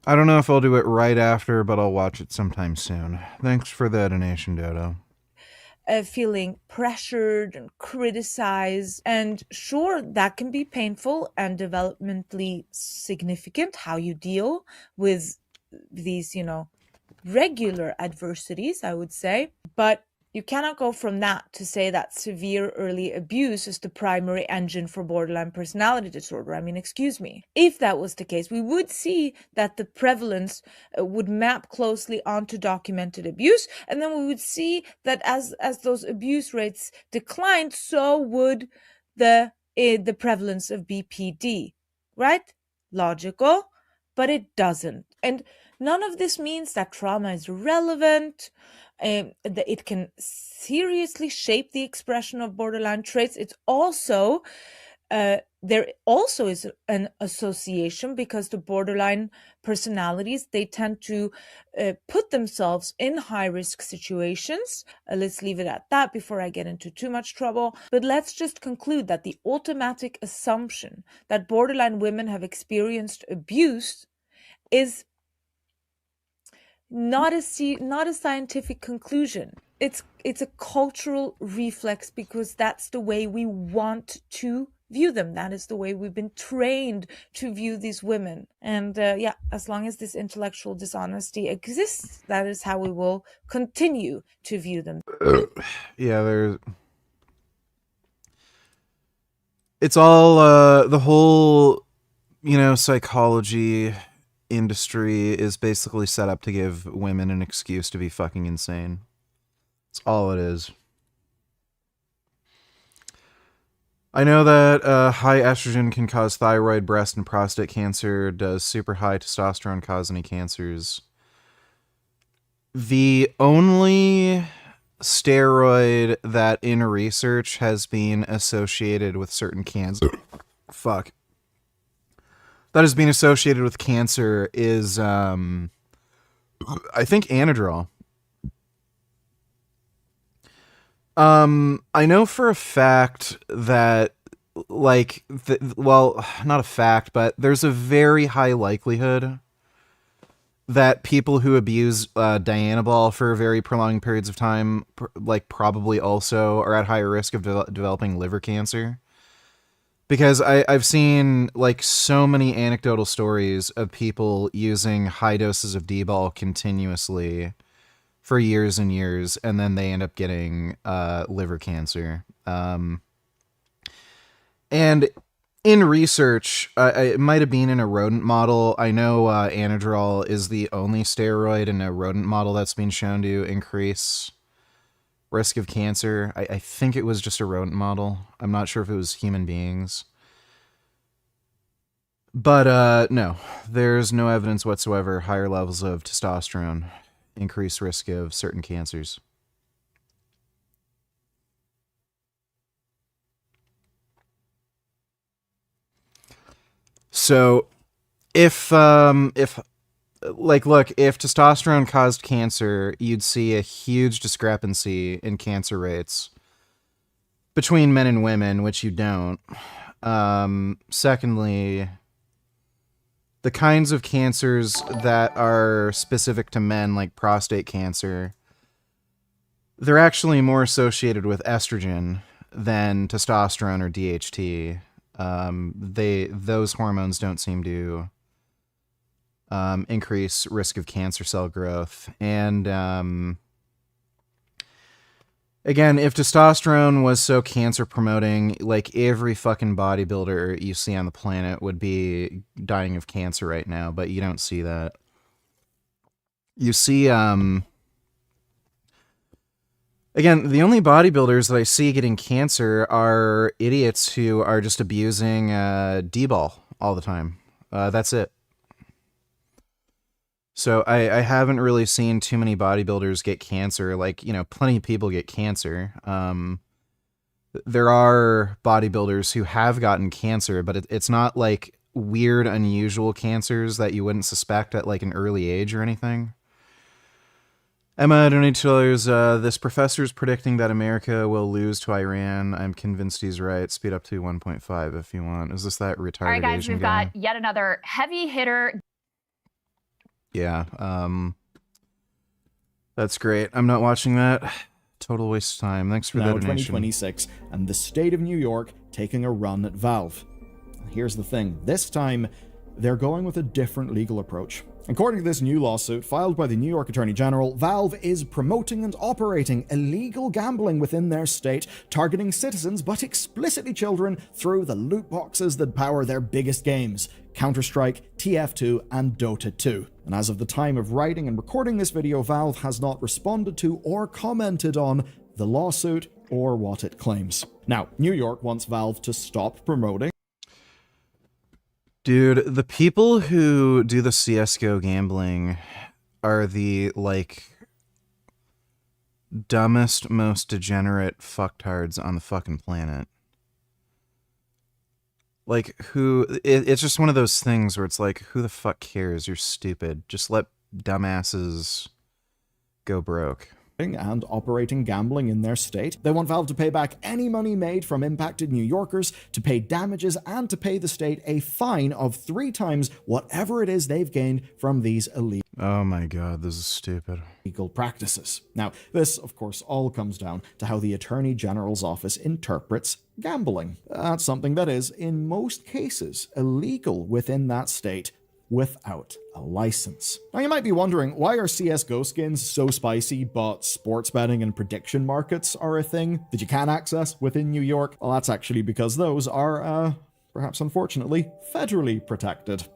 I don't know if I'll do it right after, but I'll watch it sometime soon. Thanks for the donation, Dodo. Feeling pressured and criticized. And sure, that can be painful and developmentally significant, how you deal with these, regular adversities, I would say. But you cannot go from that to say that severe early abuse is the primary engine for borderline personality disorder. I mean, excuse me. If that was the case, we would see that the prevalence would map closely onto documented abuse, and then we would see that as those abuse rates declined, so would the prevalence of BPD, right? Logical, but it doesn't. And none of this means that trauma is irrelevant. That it can seriously shape the expression of borderline traits. It's also there also is an association because the borderline personalities, they tend to put themselves in high-risk situations. Let's leave it at that before I get into too much trouble. But let's just conclude that the automatic assumption that borderline women have experienced abuse is not a scientific conclusion. It's a cultural reflex because that's the way we want to view them. That is the way we've been trained to view these women. And yeah, as long as this intellectual dishonesty exists, that is how we will continue to view them. Yeah, it's all the whole, psychology industry is basically set up to give women an excuse to be fucking insane. That's all it is. I know that high estrogen can cause thyroid, breast, and prostate cancer. Does super high testosterone cause any cancers? The only steroid that in research has been associated with certain cancer... Fuck. That has been associated with cancer is, I think, Anadrol. I know for a fact that, well, not a fact, but there's a very high likelihood that people who abuse Dianabol for very prolonged periods of time, probably also are at higher risk of developing liver cancer. Because I've seen, so many anecdotal stories of people using high doses of D-bol continuously for years and years, and then they end up getting liver cancer. And in research, it might have been in a rodent model. I know Anadrol is the only steroid in a rodent model that's been shown to increase risk of cancer. I think it was just a rodent model. I'm not sure if it was human beings. But no, there's no evidence whatsoever higher levels of testosterone increase risk of certain cancers. So if testosterone caused cancer, you'd see a huge discrepancy in cancer rates between men and women, which you don't. Secondly, the kinds of cancers that are specific to men, like prostate cancer, they're actually more associated with estrogen than testosterone or DHT. Those hormones don't seem to increase risk of cancer cell growth. And again, if testosterone was so cancer promoting, every fucking bodybuilder you see on the planet would be dying of cancer right now, but you don't see that. You see, again, the only bodybuilders that I see getting cancer are idiots who are just abusing D-bol all the time. That's it. So I haven't really seen too many bodybuilders get cancer. Plenty of people get cancer. There are bodybuilders who have gotten cancer, but it's not weird, unusual cancers that you wouldn't suspect at an early age or anything. Emma donated $2. This professor's predicting that America will lose to Iran. I'm convinced he's right. Speed up to 1.5 if you want. Is this that retarded All right, guys, Asian we've guy? got yet another heavy hitter. Yeah, that's great. I'm not watching that. Total waste of time. Thanks for the Now donation. 2026, and the state of New York taking a run at Valve. Here's the thing. This time, they're going with a different legal approach. According to this new lawsuit filed by the New York Attorney General, Valve is promoting and operating illegal gambling within their state, targeting citizens but explicitly children through the loot boxes that power their biggest games, Counter-Strike, TF2, and Dota 2. And as of the time of writing and recording this video, Valve has not responded to or commented on the lawsuit or what it claims. Now, New York wants Valve to stop promoting. Dude, the people who do the CSGO gambling are the, dumbest, most degenerate fucktards on the fucking planet. Like, it's just one of those things where it's like, who the fuck cares? You're stupid. Just let dumbasses go broke. And operating gambling in their state. They want Valve to pay back any money made from impacted New Yorkers, to pay damages, and to pay the state a fine of 3 times whatever it is they've gained from these illegal. Oh my god, this is stupid. Legal practices. Now, this, of course, all comes down to how the Attorney General's office interprets gambling. That's something that is, in most cases, illegal within that state without a license. Now, you might be wondering, why are CSGO skins so spicy, but sports betting and prediction markets are a thing that you can access within New York? Well, that's actually because those are, perhaps unfortunately, federally protected.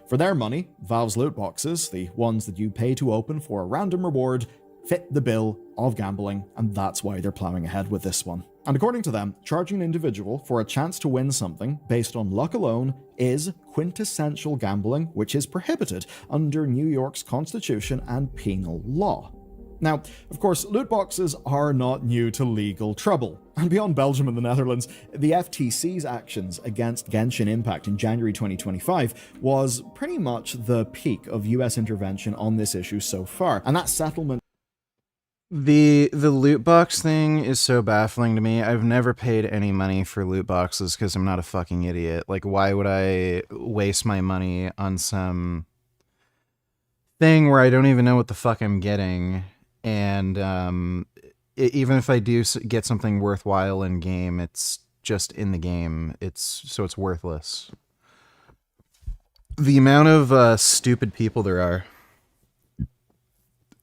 For their money, Valve's loot boxes, the ones that you pay to open for a random reward, fit the bill of gambling, and that's why they're plowing ahead with this one. And according to them, charging an individual for a chance to win something based on luck alone is quintessential gambling, which is prohibited under New York's constitution and penal law. Now, of course, loot boxes are not new to legal trouble. And beyond Belgium and the Netherlands, the FTC's actions against Genshin Impact in January 2025 was pretty much the peak of US intervention on this issue so far. And that settlement... The loot box thing is so baffling to me. I've never paid any money for loot boxes because I'm not a fucking idiot. Like, why would I waste my money on some thing where I don't even know what the fuck I'm getting? And even if I do get something worthwhile in game, it's just in the game. It's worthless. The amount of stupid people there are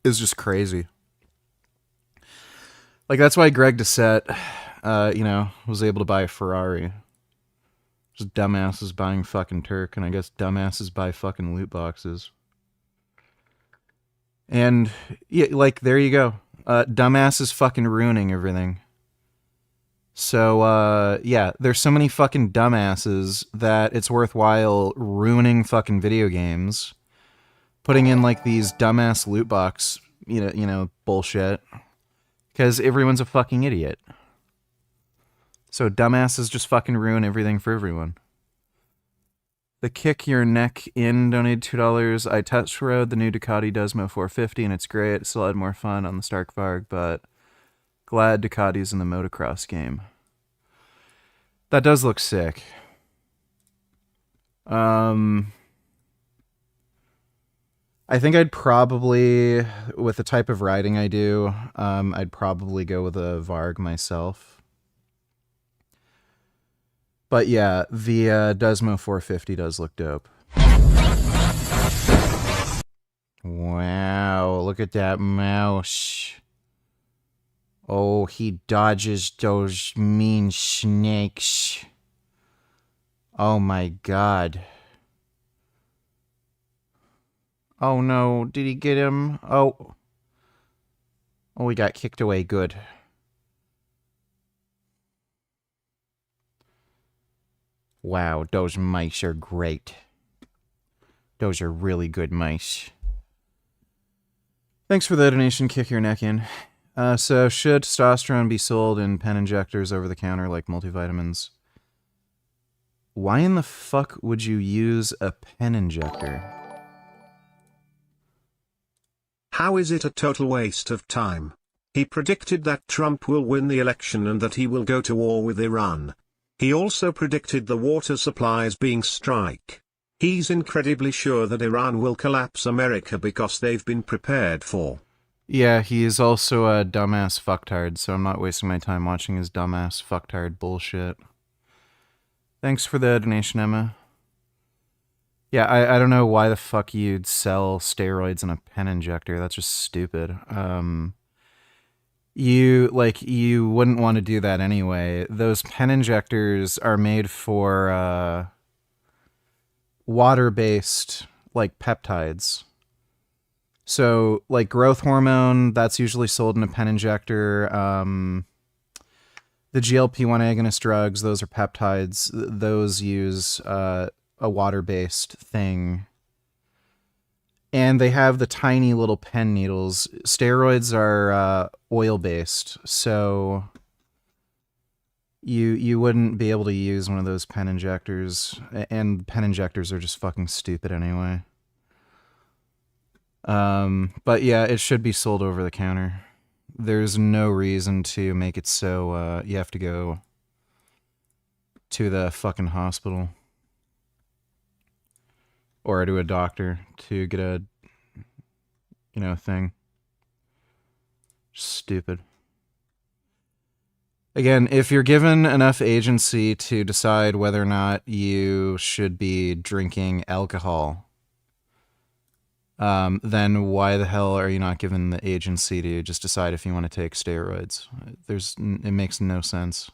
is just crazy. Like, that's why Greg Doucette, was able to buy a Ferrari. Just dumbasses buying fucking Turk, and I guess dumbasses buy fucking loot boxes. And, yeah, like, there you go. Dumbasses fucking ruining everything. So, yeah, there's so many fucking dumbasses that it's worthwhile ruining fucking video games. Putting in, like, these dumbass loot box, bullshit. Because everyone's a fucking idiot. So dumbasses just fucking ruin everything for everyone. The Kick Your Neck In donated $2. I test rode the new Ducati Desmo 450 and it's great. Still had more fun on the Starkvarg, but glad Ducati's in the motocross game. That does look sick. I think I'd probably, with the type of riding I do, I'd probably go with a Varg myself. But yeah, the Desmo 450 does look dope. Wow, look at that mouse. Oh, he dodges those mean snakes. Oh my god. Oh no, did he get him? Oh, he got kicked away, good. Wow, those mice are great. Those are really good mice. Thanks for the donation, Kick Your Neck In. So should testosterone be sold in pen injectors over the counter like multivitamins? Why in the fuck would you use a pen injector? How is it a total waste of time? He predicted that Trump will win the election and that he will go to war with Iran. He also predicted the water supplies being strike. He's incredibly sure that Iran will collapse America because they've been prepared for. Yeah, he is also a dumbass fucktard, so I'm not wasting my time watching his dumbass fucktard bullshit. Thanks for the donation, Emma. Yeah, I don't know why the fuck you'd sell steroids in a pen injector. That's just stupid. You wouldn't want to do that anyway. Those pen injectors are made for water-based, like, peptides. So, like, growth hormone, that's usually sold in a pen injector. The GLP-1 agonist drugs, those are peptides. Those use a water-based thing. And they have the tiny little pen needles. Steroids are oil-based, so you wouldn't be able to use one of those pen injectors, and pen injectors are just fucking stupid anyway. But yeah, it should be sold over the counter. There's no reason to make it so you have to go to the fucking hospital or to a doctor to get a, you know, thing. Stupid. Again, if you're given enough agency to decide whether or not you should be drinking alcohol, then why the hell are you not given the agency to just decide if you want to take steroids? It makes no sense.